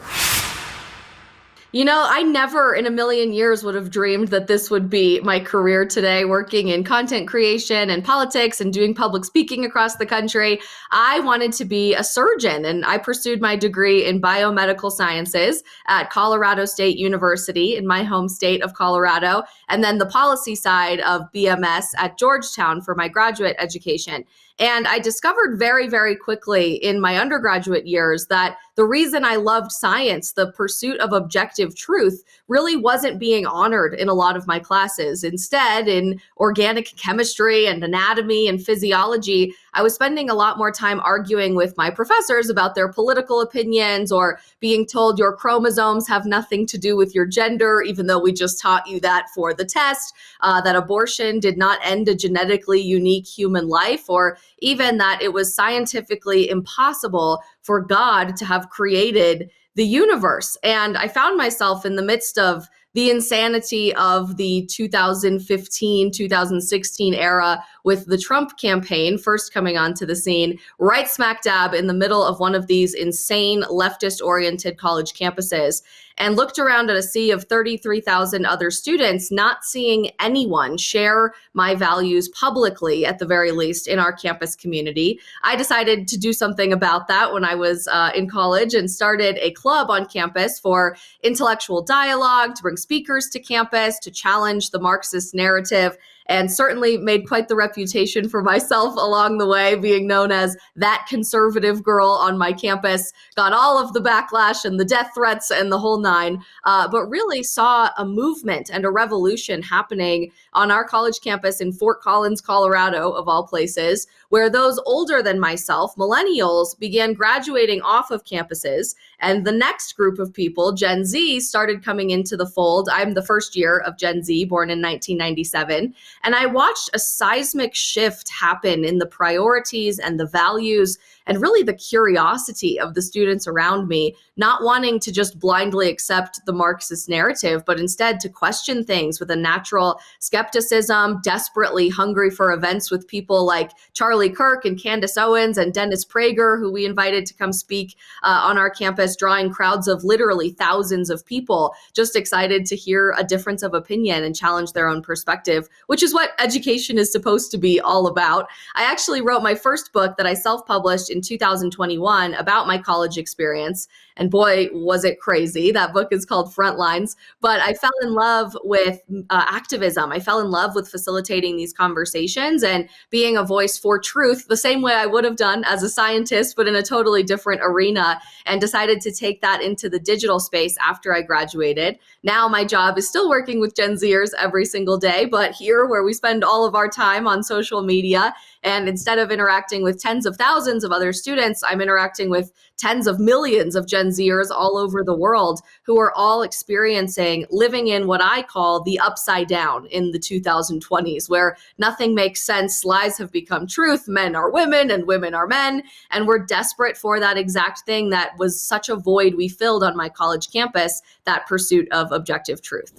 I never in a million years would have dreamed that this would be my career today, working in content creation and politics and doing public speaking across the country. I wanted to be a surgeon, and I pursued my degree in biomedical sciences at Colorado State University in my home state of Colorado, and then the policy side of BMS at Georgetown for my graduate education. And I discovered very, very quickly in my undergraduate years that the reason I loved science, the pursuit of objective truth, really wasn't being honored in a lot of my classes. Instead, in organic chemistry and anatomy and physiology, I was spending a lot more time arguing with my professors about their political opinions, or being told your chromosomes have nothing to do with your gender, even though we just taught you that for the test, that abortion did not end a genetically unique human life, or even that it was scientifically impossible for God to have created the universe. And I found myself in the midst of the insanity of the 2015, 2016 era with the Trump campaign first coming onto the scene, right smack dab in the middle of one of these insane leftist-oriented college campuses, and looked around at a sea of 33,000 other students, not seeing anyone share my values publicly, at the very least, in our campus community. I decided to do something about that when I was in college and started a club on campus for intellectual dialogue, to bring speakers to campus, to challenge the Marxist narrative, and certainly made quite the reputation for myself along the way, being known as that conservative girl on my campus. Got all of the backlash and the death threats and the whole nine, but really saw a movement and a revolution happening on our college campus in Fort Collins, Colorado, of all places, where those older than myself, millennials, began graduating off of campuses. And the next group of people, Gen Z, started coming into the fold. I'm the first year of Gen Z, born in 1997. And I watched a seismic shift happen in the priorities and the values and really the curiosity of the students around me, not wanting to just blindly accept the Marxist narrative, but instead to question things with a natural skepticism, desperately hungry for events with people like Charlie Kirk and Kandiss Owens and Dennis Prager, who we invited to come speak on our campus, drawing crowds of literally thousands of people, just excited to hear a difference of opinion and challenge their own perspective, which is what education is supposed to be all about. I actually wrote my first book that I self-published in 2021 about my college experience. And boy, was it crazy. That book is called Frontlines. But I fell in love with activism. I fell in love with facilitating these conversations and being a voice for truth, the same way I would have done as a scientist, but in a totally different arena, and decided to take that into the digital space after I graduated. Now my job is still working with Gen Zers every single day, but here, where we spend all of our time on social media, and instead of interacting with tens of thousands of other students, I'm interacting with tens of millions of Gen Zers all over the world who are all experiencing living in what I call the upside down in the 2020s, where nothing makes sense, lies have become truth, men are women and women are men, and we're desperate for that exact thing that was such a void we filled on my college campus, that pursuit of objective truth.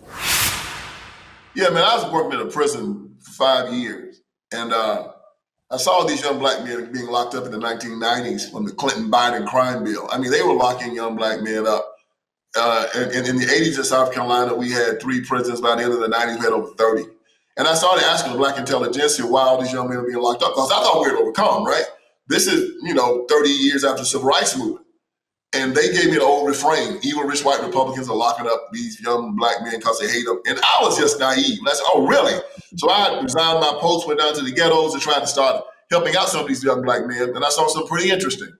Yeah, man, I was working in a prison for 5 years, and I saw these young black men being locked up in the 1990s from the Clinton-Biden crime bill. I mean, they were locking young black men up. In the 80s in South Carolina, we had 3 prisons. By the end of the 90s, we had over 30. And I started asking the black intelligentsia why all these young men were being locked up, because I thought we were overcome, right? This is, 30 years after the Civil Rights Movement. And they gave me the old refrain, evil rich white Republicans are locking up these young black men because they hate them. And I was just naive. I said, oh, really? So I resigned my post, went down to the ghettos and tried to start helping out some of these young black men. And I saw something pretty interesting.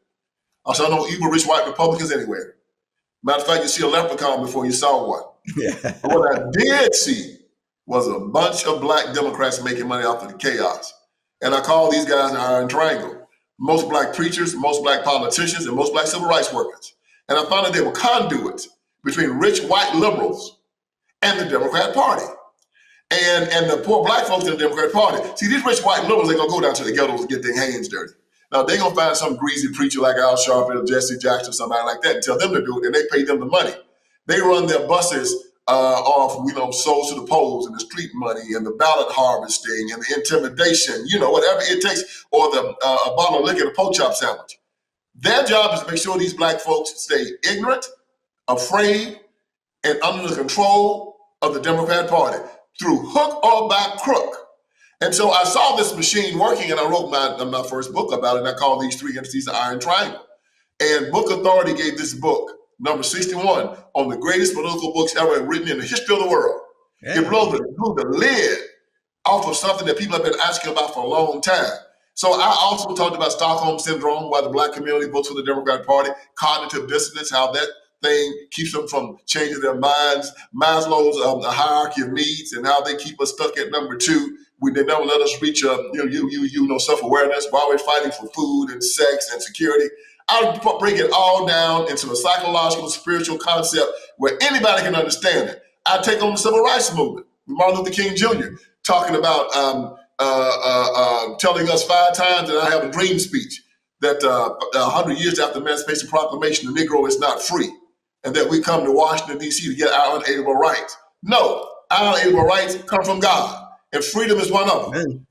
I saw no evil rich white Republicans anywhere. Matter of fact, you see a leprechaun before you saw one. Yeah. What I did see was a bunch of black Democrats making money off of the chaos. And I call these guys the Iron Triangle. Most black preachers, most black politicians, and most black civil rights workers. And I found that they were conduits between rich white liberals and the Democrat Party. And the poor black folks in the Democrat Party. See, these rich white liberals, they're gonna go down to the ghettos and get their hands dirty. Now, they're gonna find some greasy preacher like Al Sharpton or Jesse Jackson or somebody like that and tell them to do it, and they pay them the money. They run their buses off, souls to the polls and the street money and the ballot harvesting and the intimidation, whatever it takes, or the a bottle of liquor and a pork chop sandwich. Their job is to make sure these black folks stay ignorant, afraid, and under the control of the Democrat Party through hook or by crook. And so I saw this machine working, and I wrote my first book about it, and I called these 3 entities the Iron Triangle. And Book Authority gave this book, number 61, on the greatest political books ever written in the history of the world. Yeah. It blew the lid off of something that people have been asking about for a long time. So I also talked about Stockholm Syndrome, why the black community votes for the Democratic Party, cognitive dissonance, how that thing keeps them from changing their minds, Maslow's hierarchy of needs, and how they keep us stuck at number 2. They never let us reach self-awareness while we're fighting for food and sex and security. I'll break it all down into a psychological, spiritual concept where anybody can understand it. I take on the civil rights movement. Martin Luther King Jr. talking about telling us 5 times that I have a dream speech that 100 years after the Emancipation Proclamation, the Negro is not free. and that we come to Washington, D.C. to get our unalienable rights. No, our unalienable rights come from God, and freedom is one of them.
Amen.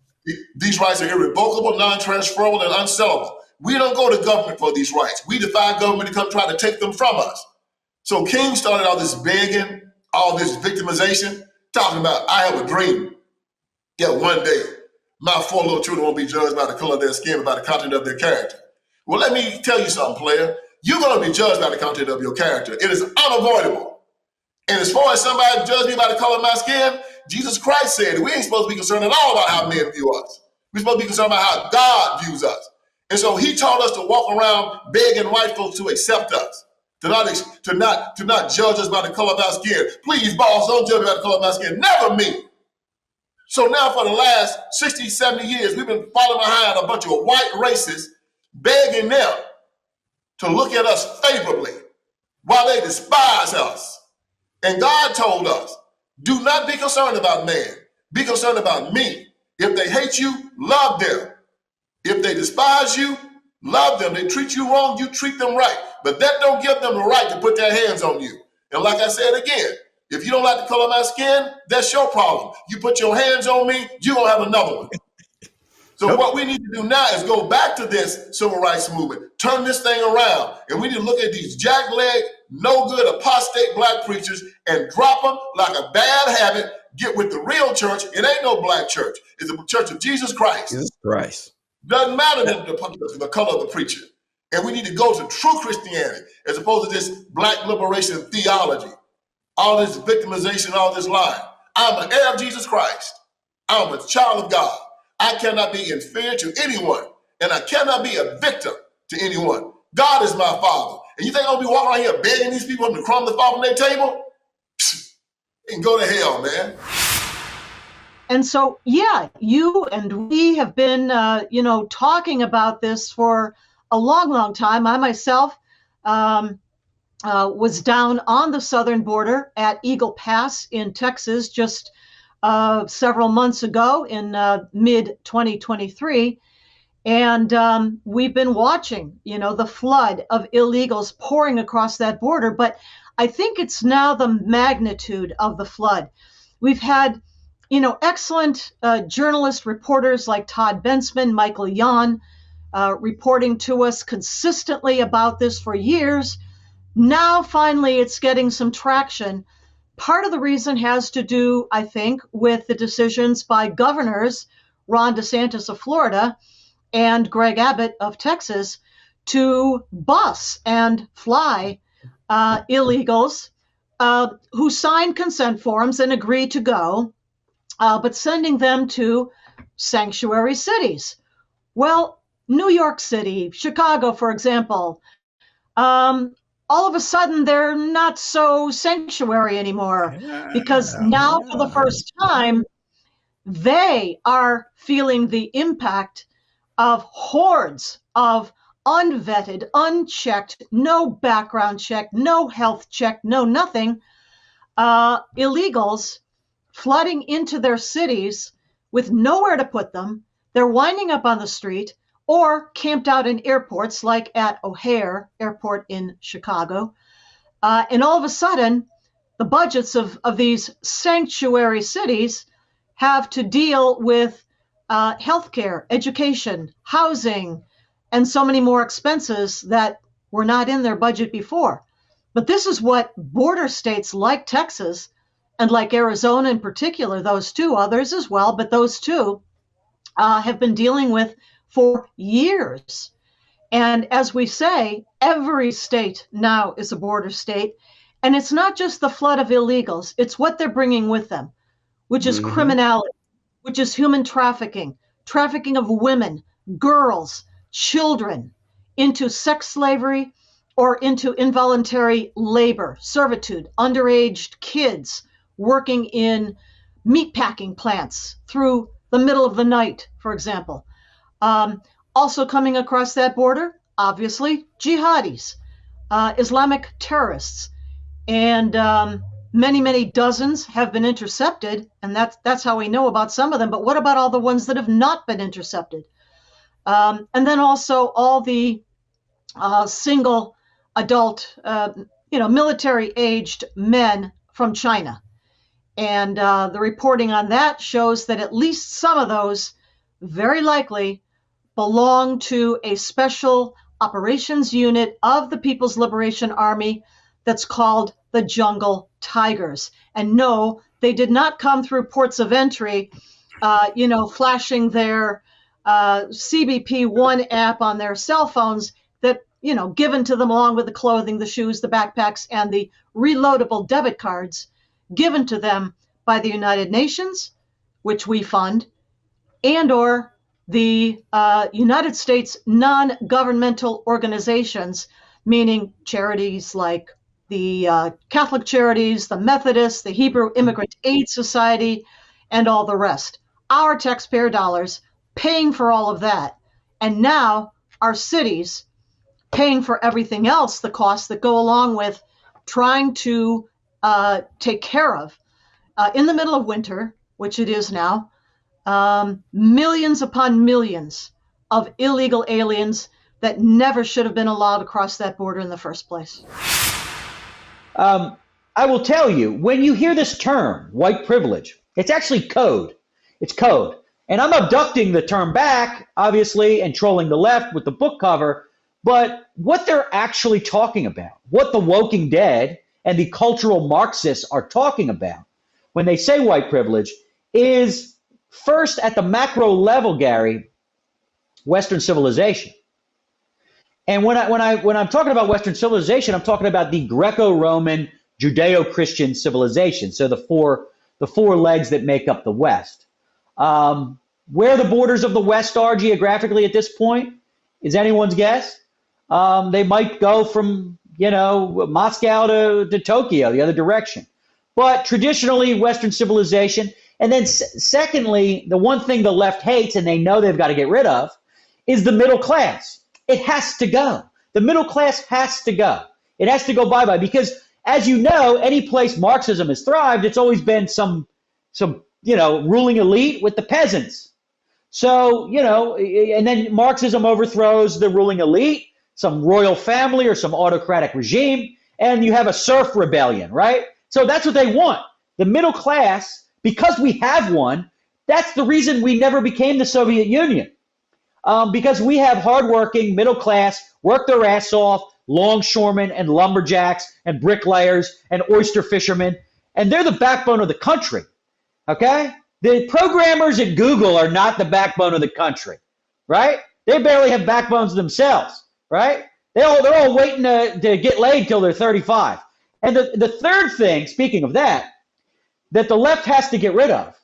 These rights are irrevocable, non-transferable, and unsellable. We don't go to government for these rights. We defy government to come try to take them from us. So King started all this begging, all this victimization, talking about, I have a dream. Yeah, one day, my 4 little children won't be judged by the color of their skin, but by the content of their character. Well, let me tell you something, player. You're going to be judged by the content of your character. It is unavoidable. And as far as somebody judge me by the color of my skin, Jesus Christ said we ain't supposed to be concerned at all about how men view us. We're supposed to be concerned about how God views us. And so he taught us to walk around begging white folks to accept us, to not judge us by the color of our skin. Please, boss, don't judge me by the color of my skin. Never me. So now for the last 60, 70 years, we've been following behind a bunch of white racists, begging them to look at us favorably while they despise us. And God told us, do not be concerned about man. Be concerned about me. If they hate you, love them. If they despise you, love them. They treat you wrong, you treat them right. But that don't give them the right to put their hands on you. And like I said again, if you don't like the color of my skin, that's your problem. You put your hands on me, you're going to have another one. So what we need to do now is go back to this civil rights movement, turn this thing around, and we need to look at these jackleg, no good, apostate black preachers and drop them like a bad habit, get with the real church. It ain't no black church. It's the church of Jesus Christ.
Jesus Christ.
Doesn't matter the color of the preacher. And we need to go to true Christianity as opposed to this black liberation theology, all this victimization, all this lying. I'm an heir of Jesus Christ. I'm a child of God. I cannot be inferior to anyone, and I cannot be a victim to anyone. God is my father. And you think I'm going to be walking around here begging these people to crumb the fall from their table? And go to hell, man.
And so, yeah, you and we have been, talking about this for a long, long time. I myself was down on the southern border at Eagle Pass in Texas just several months ago in mid-2023. And we've been watching, the flood of illegals pouring across that border. But I think it's now the magnitude of the flood. We've had, excellent journalist reporters like Todd Bensman, Michael Yon, reporting to us consistently about this for years. Now, finally, it's getting some traction. Part of the reason has to do, I think, with the decisions by governors Ron DeSantis of Florida and Greg Abbott of Texas to bus and fly illegals who signed consent forms and agreed to go, but sending them to sanctuary cities. Well, New York City, Chicago, for example, all of a sudden they're not so sanctuary anymore because now for the first time, they are feeling the impact of hordes of unvetted, unchecked, no background check, no health check, no nothing, illegals flooding into their cities with nowhere to put them. They're winding up on the street or camped out in airports like at O'Hare Airport in Chicago. And all of a sudden, the budgets of these sanctuary cities have to deal with healthcare, education, housing, and so many more expenses that were not in their budget before. But this is what border states like Texas and like Arizona in particular, those two, others as well, but those two have been dealing with for years. And as we say, every state now is a border state. And it's not just the flood of illegals, it's what they're bringing with them, which is criminality, which is human trafficking, trafficking of women, girls, children into sex slavery or into involuntary labor, servitude, underage kids working in meatpacking plants through the middle of the night, for example. Also coming across that border, obviously, jihadis, Islamic terrorists, and many, many dozens have been intercepted, and that's how we know about some of them. But what about all the ones that have not been intercepted? And then also all the single adult military-aged men from China. And the reporting on that shows that at least some of those very likely belong to a special operations unit of the People's Liberation Army that's called the Jungle Tigers. And no, they did not come through ports of entry, flashing their CBP One app on their cell phones that, given to them along with the clothing, the shoes, the backpacks, and the reloadable debit cards given to them by the United Nations, which we fund, and or the United States non-governmental organizations, meaning charities like the Catholic Charities, the Methodists, the Hebrew Immigrant Aid Society, and all the rest. Our taxpayer dollars paying for all of that. And now our cities paying for everything else, the costs that go along with trying to take care of, in the middle of winter, which it is now, millions upon millions of illegal aliens that never should have been allowed across that border in the first place.
I will tell you, when you hear this term, white privilege, it's actually code. It's code. And I'm abducting the term back, obviously, and trolling the left with the book cover. But what they're actually talking about, what the Woking Dead and the cultural Marxists are talking about when they say white privilege is first at the macro level, Gary, Western civilization. And when I'm talking about Western civilization, I'm talking about the Greco-Roman Judeo-Christian civilization. So the four legs that make up the West. Where the borders of the West are geographically at this point is anyone's guess. They might go from, Moscow to Tokyo, the other direction. But traditionally, Western civilization. And then secondly, the one thing the left hates and they know they've got to get rid of is the middle class. It has to go. The middle class has to go. It has to go bye-bye because, as you know, any place Marxism has thrived, it's always been some ruling elite with the peasants. So, and then Marxism overthrows the ruling elite, some royal family or some autocratic regime, and you have a serf rebellion, right? So that's what they want. The middle class, because we have one, that's the reason we never became the Soviet Union. Because we have hardworking middle class, work their ass off, longshoremen and lumberjacks and bricklayers and oyster fishermen, and they're the backbone of the country, okay? The programmers at Google are not the backbone of the country, right? They barely have backbones themselves, right? They're all waiting to get laid till they're 35. And the third thing, speaking of that the left has to get rid of,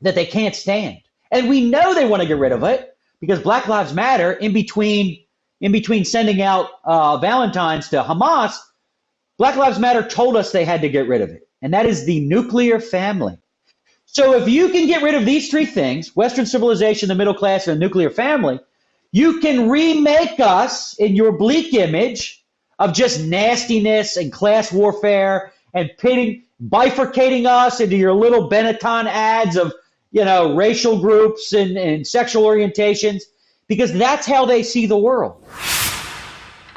that they can't stand. And we know they want to get rid of it because Black Lives Matter, in between sending out Valentines to Hamas, Black Lives Matter told us they had to get rid of it. And that is the nuclear family. So if you can get rid of these three things, Western civilization, the middle class, and the nuclear family, you can remake us in your bleak image of just nastiness and class warfare and bifurcating us into your little Benetton ads of, racial groups and sexual orientations, because that's how they see the world.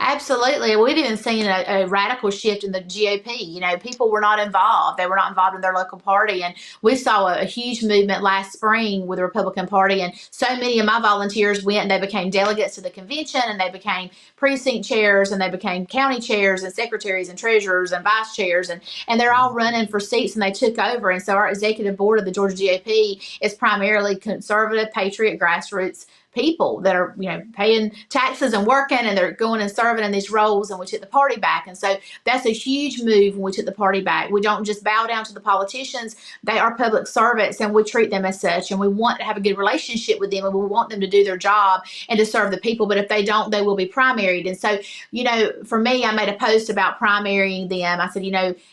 Absolutely. We've even seen a radical shift in the GOP. People were not involved. They were not involved in their local party. And we saw a huge movement last spring with the Republican Party. And so many of my volunteers went and they became delegates to the convention and they became precinct chairs and they became county chairs and secretaries and treasurers and vice chairs. And they're all running for seats and they took over. And so our executive board of the Georgia GOP is primarily conservative, patriot, grassroots people that are, paying taxes and working, and they're going and serving in these roles, and we took the party back. And so that's a huge move when we took the party back. We don't just bow down to the politicians. They are public servants, and we treat them as such, and we want to have a good relationship with them, and we want them to do their job and to serve the people. But if they don't, they will be primaried. And so, for me, I made a post about primarying them. I said,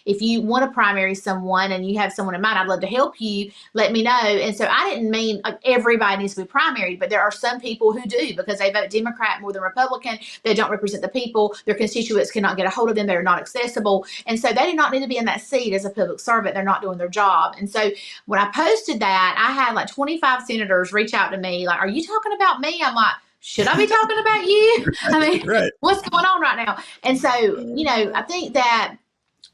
if you want to primary someone and you have someone in mind, I'd love to help you. Let me know. And so I didn't mean everybody needs to be primaried, but there are some people who do because they vote Democrat more than Republican. They don't represent the people. Their constituents cannot get a hold of them. They're not accessible. And so they do not need to be in that seat as a public servant. They're not doing their job. And so when I posted that, I had like 25 senators reach out to me like, are you talking about me? I'm like, should I be talking about you? I mean,
Right.
what's going on right now? And so, I think that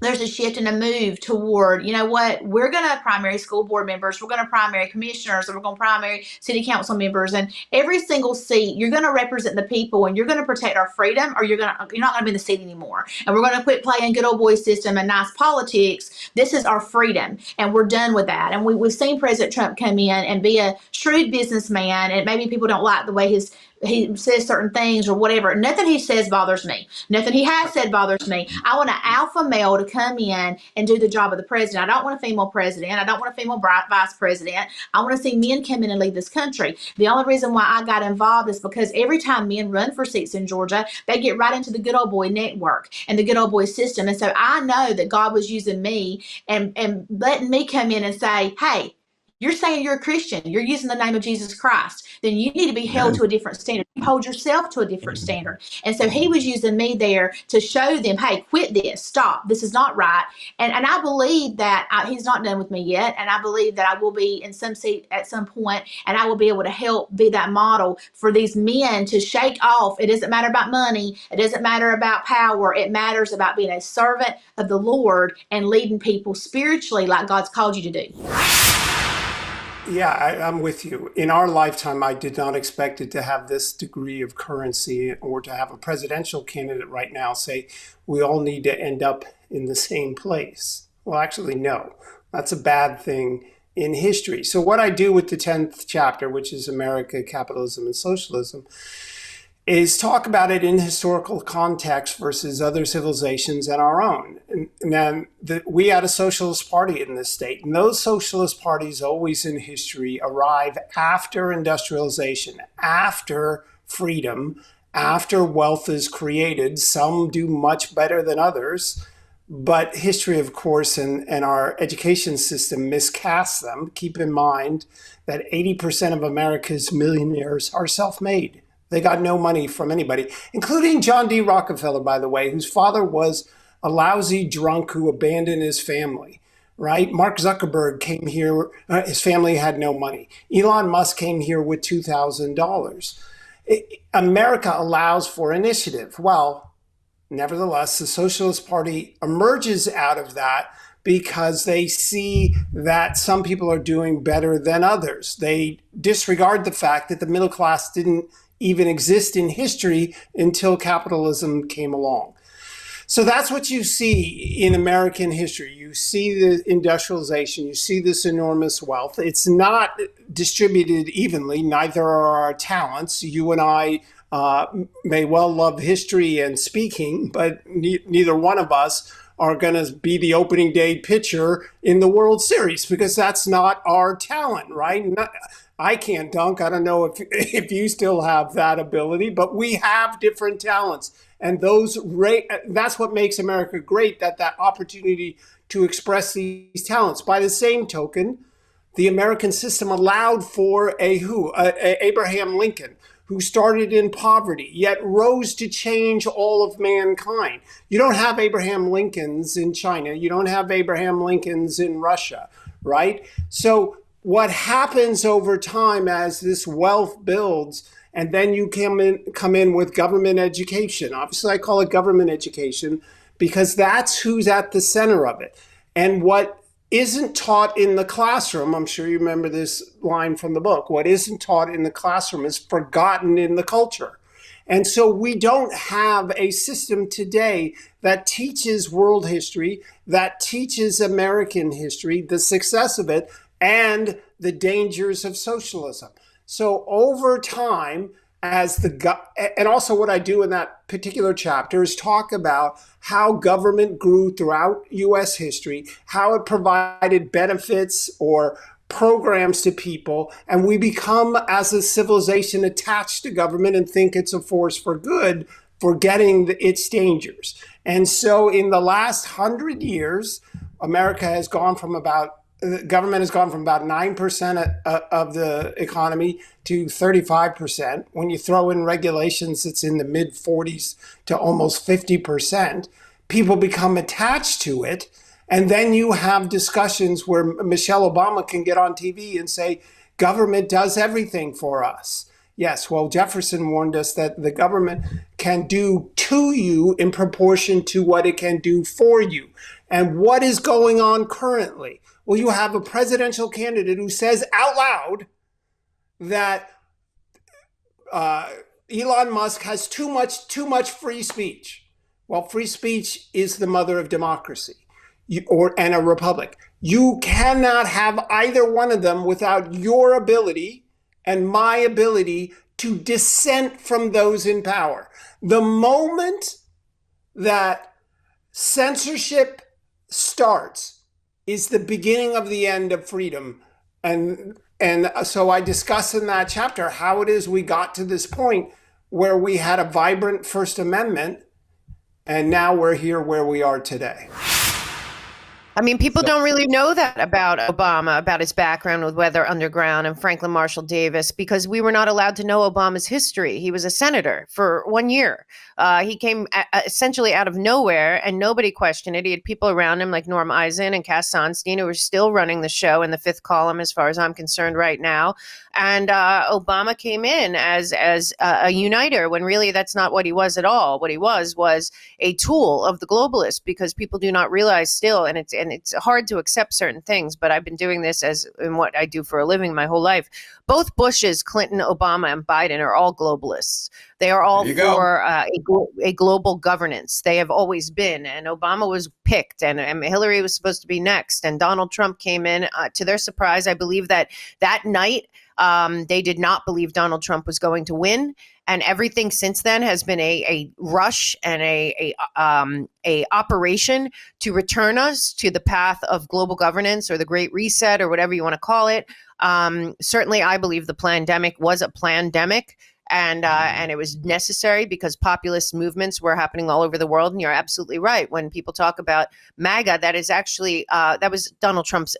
there's a shift and a move toward, we're going to primary school board members, we're going to primary commissioners, and we're going to primary city council members, and every single seat, you're going to represent the people, and you're going to protect our freedom, or you're not going to be in the seat anymore. And we're going to quit playing good old boy system and nice politics. This is our freedom, and we're done with that. And we've seen President Trump come in and be a shrewd businessman, and maybe people don't like the way he says certain things or whatever. Nothing he says bothers me. Nothing he has said bothers me. I want an alpha male to come in and do the job of the president. I don't want a female president. I don't want a female vice president. I want to see men come in and lead this country. The only reason why I got involved is because every time men run for seats in Georgia, they get right into the good old boy network and the good old boy system. And so I know that God was using me and letting me come in and say, hey, you're saying you're a Christian. You're using the name of Jesus Christ. Then you need to be held to a different standard. You hold yourself to a different standard. And so he was using me there to show them, hey, quit this. Stop. This is not right. And I believe that he's not done with me yet. And I believe that I will be in some seat at some point, and I will be able to help be that model for these men to shake off. It doesn't matter about money. It doesn't matter about power. It matters about being a servant of the Lord and leading people spiritually like God's called you to do.
Yeah, I'm with you. In our lifetime, I did not expect it to have this degree of currency, or to have a presidential candidate right now say, we all need to end up in the same place. Well, actually, no. That's a bad thing in history. So what I do with the 10th chapter, which is America, Capitalism, and Socialism, is talk about it in historical context versus other civilizations and our own. And then we had a socialist party in this state, and those socialist parties always in history arrive after industrialization, after freedom, after wealth is created. Some do much better than others, but history, of course, and our education system miscasts them. Keep in mind that 80% of America's millionaires are self-made. They got no money from anybody, including John D. Rockefeller, by the way, whose father was a lousy drunk who abandoned his family, right? Mark Zuckerberg came here, his family had no money. Elon Musk came here with $2,000. America allows for initiative. Well, nevertheless, the Socialist Party emerges out of that because they see that some people are doing better than others. They disregard the fact that the middle class didn't even exist in history until capitalism came along. So that's what you see in American history. You see the industrialization, you see this enormous wealth. It's not distributed evenly, neither are our talents. You and I may well love history and speaking, but neither one of us are going to be the opening day pitcher in the World Series, because that's not our talent, right? I can't dunk. I don't know if you still have that ability, but we have different talents. And that's what makes America great, that opportunity to express these talents. By the same token, the American system allowed for Abraham Lincoln, who started in poverty, yet rose to change all of mankind. You don't have Abraham Lincolns in China. You don't have Abraham Lincolns in Russia, right? So what happens over time as this wealth builds, and then you come in with government education. Obviously, I call it government education because that's who's at the center of it. And what isn't taught in the classroom, I'm sure you remember this line from the book, what isn't taught in the classroom is forgotten in the culture. And so we don't have a system today that teaches world history, that teaches American history, the success of it, and the dangers of socialism. So over time, and also what I do in that particular chapter is talk about how government grew throughout U.S. history, how it provided benefits or programs to people, and we become, as a civilization, attached to government and think it's a force for good, forgetting its dangers. And so in the last 100 years, America has gone from the government has gone from about 9% of the economy to 35%. When you throw in regulations, it's in the mid 40s to almost 50%. People become attached to it. And then you have discussions where Michelle Obama can get on TV and say, government does everything for us. Yes, well, Jefferson warned us that the government can do to you in proportion to what it can do for you. And what is going on currently? Well, you have a presidential candidate who says out loud that Elon Musk has too much free speech. Well, free speech is the mother of democracy, and a republic. You cannot have either one of them without your ability and my ability to dissent from those in power. The moment that censorship starts is the beginning of the end of freedom. And so I discuss in that chapter how it is we got to this point where we had a vibrant First Amendment, and now we're here where we are today.
I mean, people don't really know that about Obama, about his background with Weather Underground and Franklin Marshall Davis, because we were not allowed to know Obama's history. He was a senator for 1 year. He came essentially out of nowhere, and nobody questioned it. He had people around him like Norm Eisen and Cass Sonstein, who were still running the show in the fifth column, as far as I'm concerned right now. And Obama came in as a uniter, when really that's not what he was at all. What he was a tool of the globalists, because people do not realize still, and it's hard to accept certain things, but I've been doing this as in what I do for a living my whole life. Both Bushes, Clinton, Obama, and Biden are all globalists. They are all for a global governance. They have always been. And Obama was picked, and Hillary was supposed to be next. And Donald Trump came in. To their surprise, I believe that night, they did not believe Donald Trump was going to win. And everything since then has been a rush and a operation to return us to the path of global governance, or the Great Reset, or whatever you want to call it. Certainly, I believe the pandemic was a plandemic. And it was necessary because populist movements were happening all over the world. And you're absolutely right. When people talk about MAGA, that is actually, that was Donald Trump's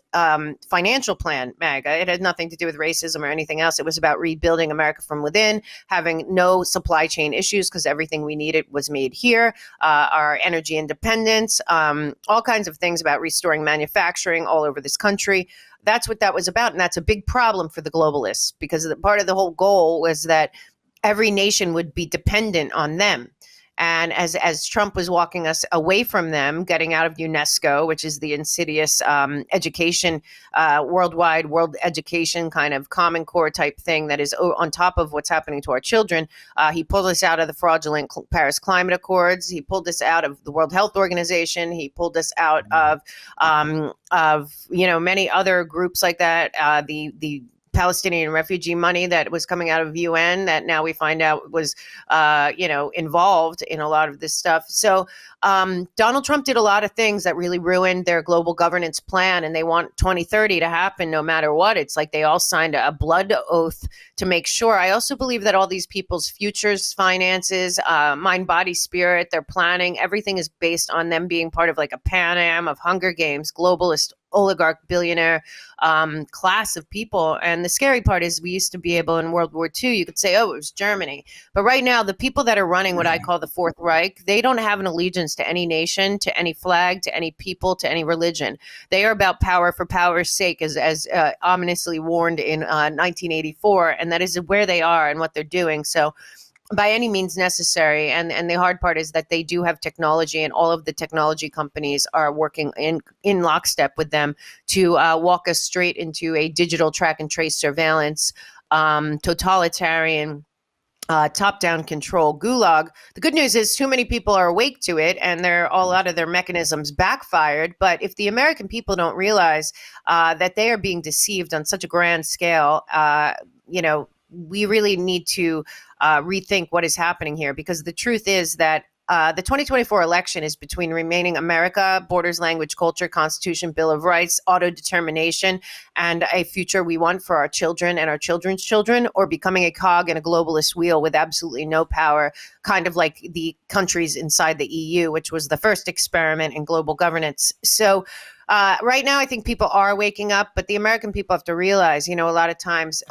financial plan, MAGA. It had nothing to do with racism or anything else. It was about rebuilding America from within, having no supply chain issues because everything we needed was made here, our energy independence, all kinds of things about restoring manufacturing all over this country. That's what that was about. And that's a big problem for the globalists, because part of the whole goal was that every nation would be dependent on them. And as Trump was walking us away from them, getting out of UNESCO, which is the insidious education, worldwide world education kind of Common Core type thing that is on top of what's happening to our children, he pulled us out of the fraudulent Paris Climate Accords. He pulled us out of the World Health Organization. He pulled us out of many other groups like that. The Palestinian refugee money that was coming out of UN that now we find out was, involved in a lot of this stuff. So Donald Trump did a lot of things that really ruined their global governance plan, and they want 2030 to happen no matter what. It's like they all signed a blood oath to make sure. I also believe that all these people's futures, finances, mind, body, spirit, their planning, everything is based on them being part of like a Pan Am of Hunger Games, globalist oligarch billionaire class of people. And the scary part is we used to be able in World War II, you could say, oh, it was Germany. But right now, the people that are running what I call the Fourth Reich, they don't have an allegiance to any nation, to any flag, to any people, to any religion. They are about power for power's sake, as ominously warned in 1984. And that is where they are and what they're doing. So by any means necessary. And the hard part is that they do have technology, and all of the technology companies are working in lockstep with them to walk us straight into a digital track and trace surveillance, totalitarian, top-down control gulag. The good news is too many people are awake to it, and they're all out of their mechanisms backfired. But if the American people don't realize that they are being deceived on such a grand scale, we really need to rethink what is happening here, because the truth is that the 2024 election is between remaining America, borders, language, culture, Constitution, Bill of Rights, autodetermination, and a future we want for our children and our children's children, or becoming a cog in a globalist wheel with absolutely no power, kind of like the countries inside the EU, which was the first experiment in global governance. So right now, I think people are waking up, but the American people have to realize, a lot of times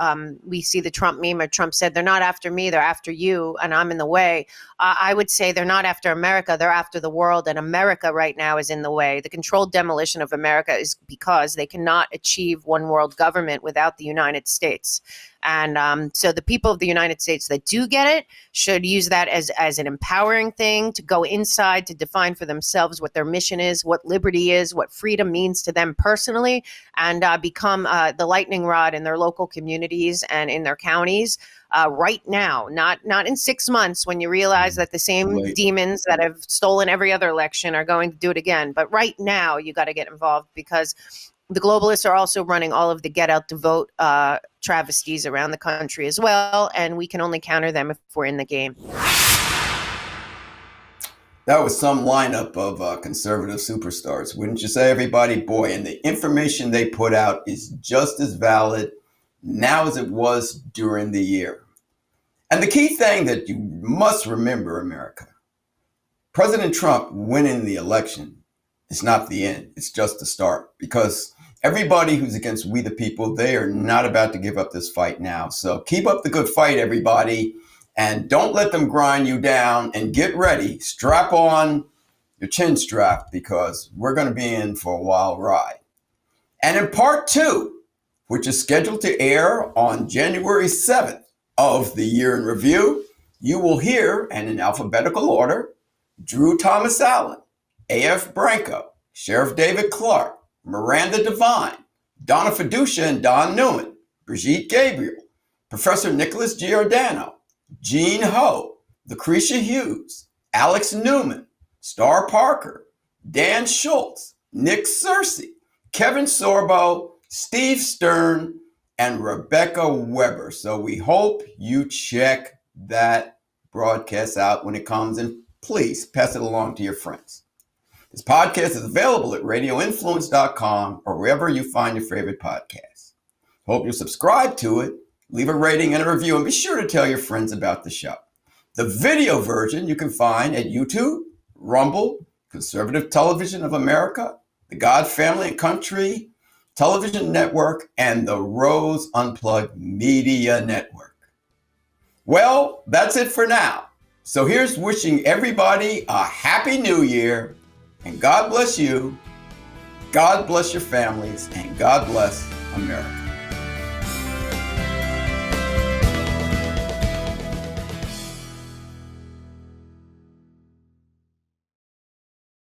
we see the Trump meme, or Trump said, they're not after me, they're after you, and I'm in the way. I would say they're not after America, they're after the world, and America right now is in the way. The controlled demolition of America is because they cannot achieve one world government without the United States. And so the people of the United States that do get it should use that as an empowering thing to go inside, to define for themselves what their mission is, what liberty is, what freedom means to them personally, and become the lightning rod in their local communities and in their counties right now, not in 6 months when you realize that the same demons that have stolen every other election are going to do it again. But right now, you got to get involved, because the globalists are also running all of the get out to vote travesties around the country as well, and we can only counter them if we're in the game.
That was some lineup of conservative superstars, wouldn't you say, everybody? Boy, and the information they put out is just as valid now as it was during the year. And the key thing that you must remember, America, President Trump winning the election is not the end. It's just the start, because everybody who's against we the people, they are not about to give up this fight now. So keep up the good fight, everybody, and don't let them grind you down, and get ready. Strap on your chin strap, because we're going to be in for a wild ride. And in part 2, which is scheduled to air on January 7th of the Year in Review, you will hear, and in alphabetical order, Drew Thomas Allen, A.F. Branco, Sheriff David Clark, Miranda Devine, Donna Fiducia and Don Newman, Brigitte Gabriel, Professor Nicholas Giordano, Gene Ho, Lucretia Hughes, Alex Newman, Star Parker, Dan Schultz, Nick Searcy, Kevin Sorbo, Steve Stern, and Rebecca Weber. So we hope you check that broadcast out when it comes, and please pass it along to your friends. This podcast is available at radioinfluence.com or wherever you find your favorite podcasts. Hope you'll subscribe to it, leave a rating and a review, and be sure to tell your friends about the show. The video version you can find at YouTube, Rumble, Conservative Television of America, the God Family and Country Television Network, and the Rose Unplugged Media Network. Well, that's it for now. So here's wishing everybody a Happy New Year, and God bless you, God bless your families, and God bless America.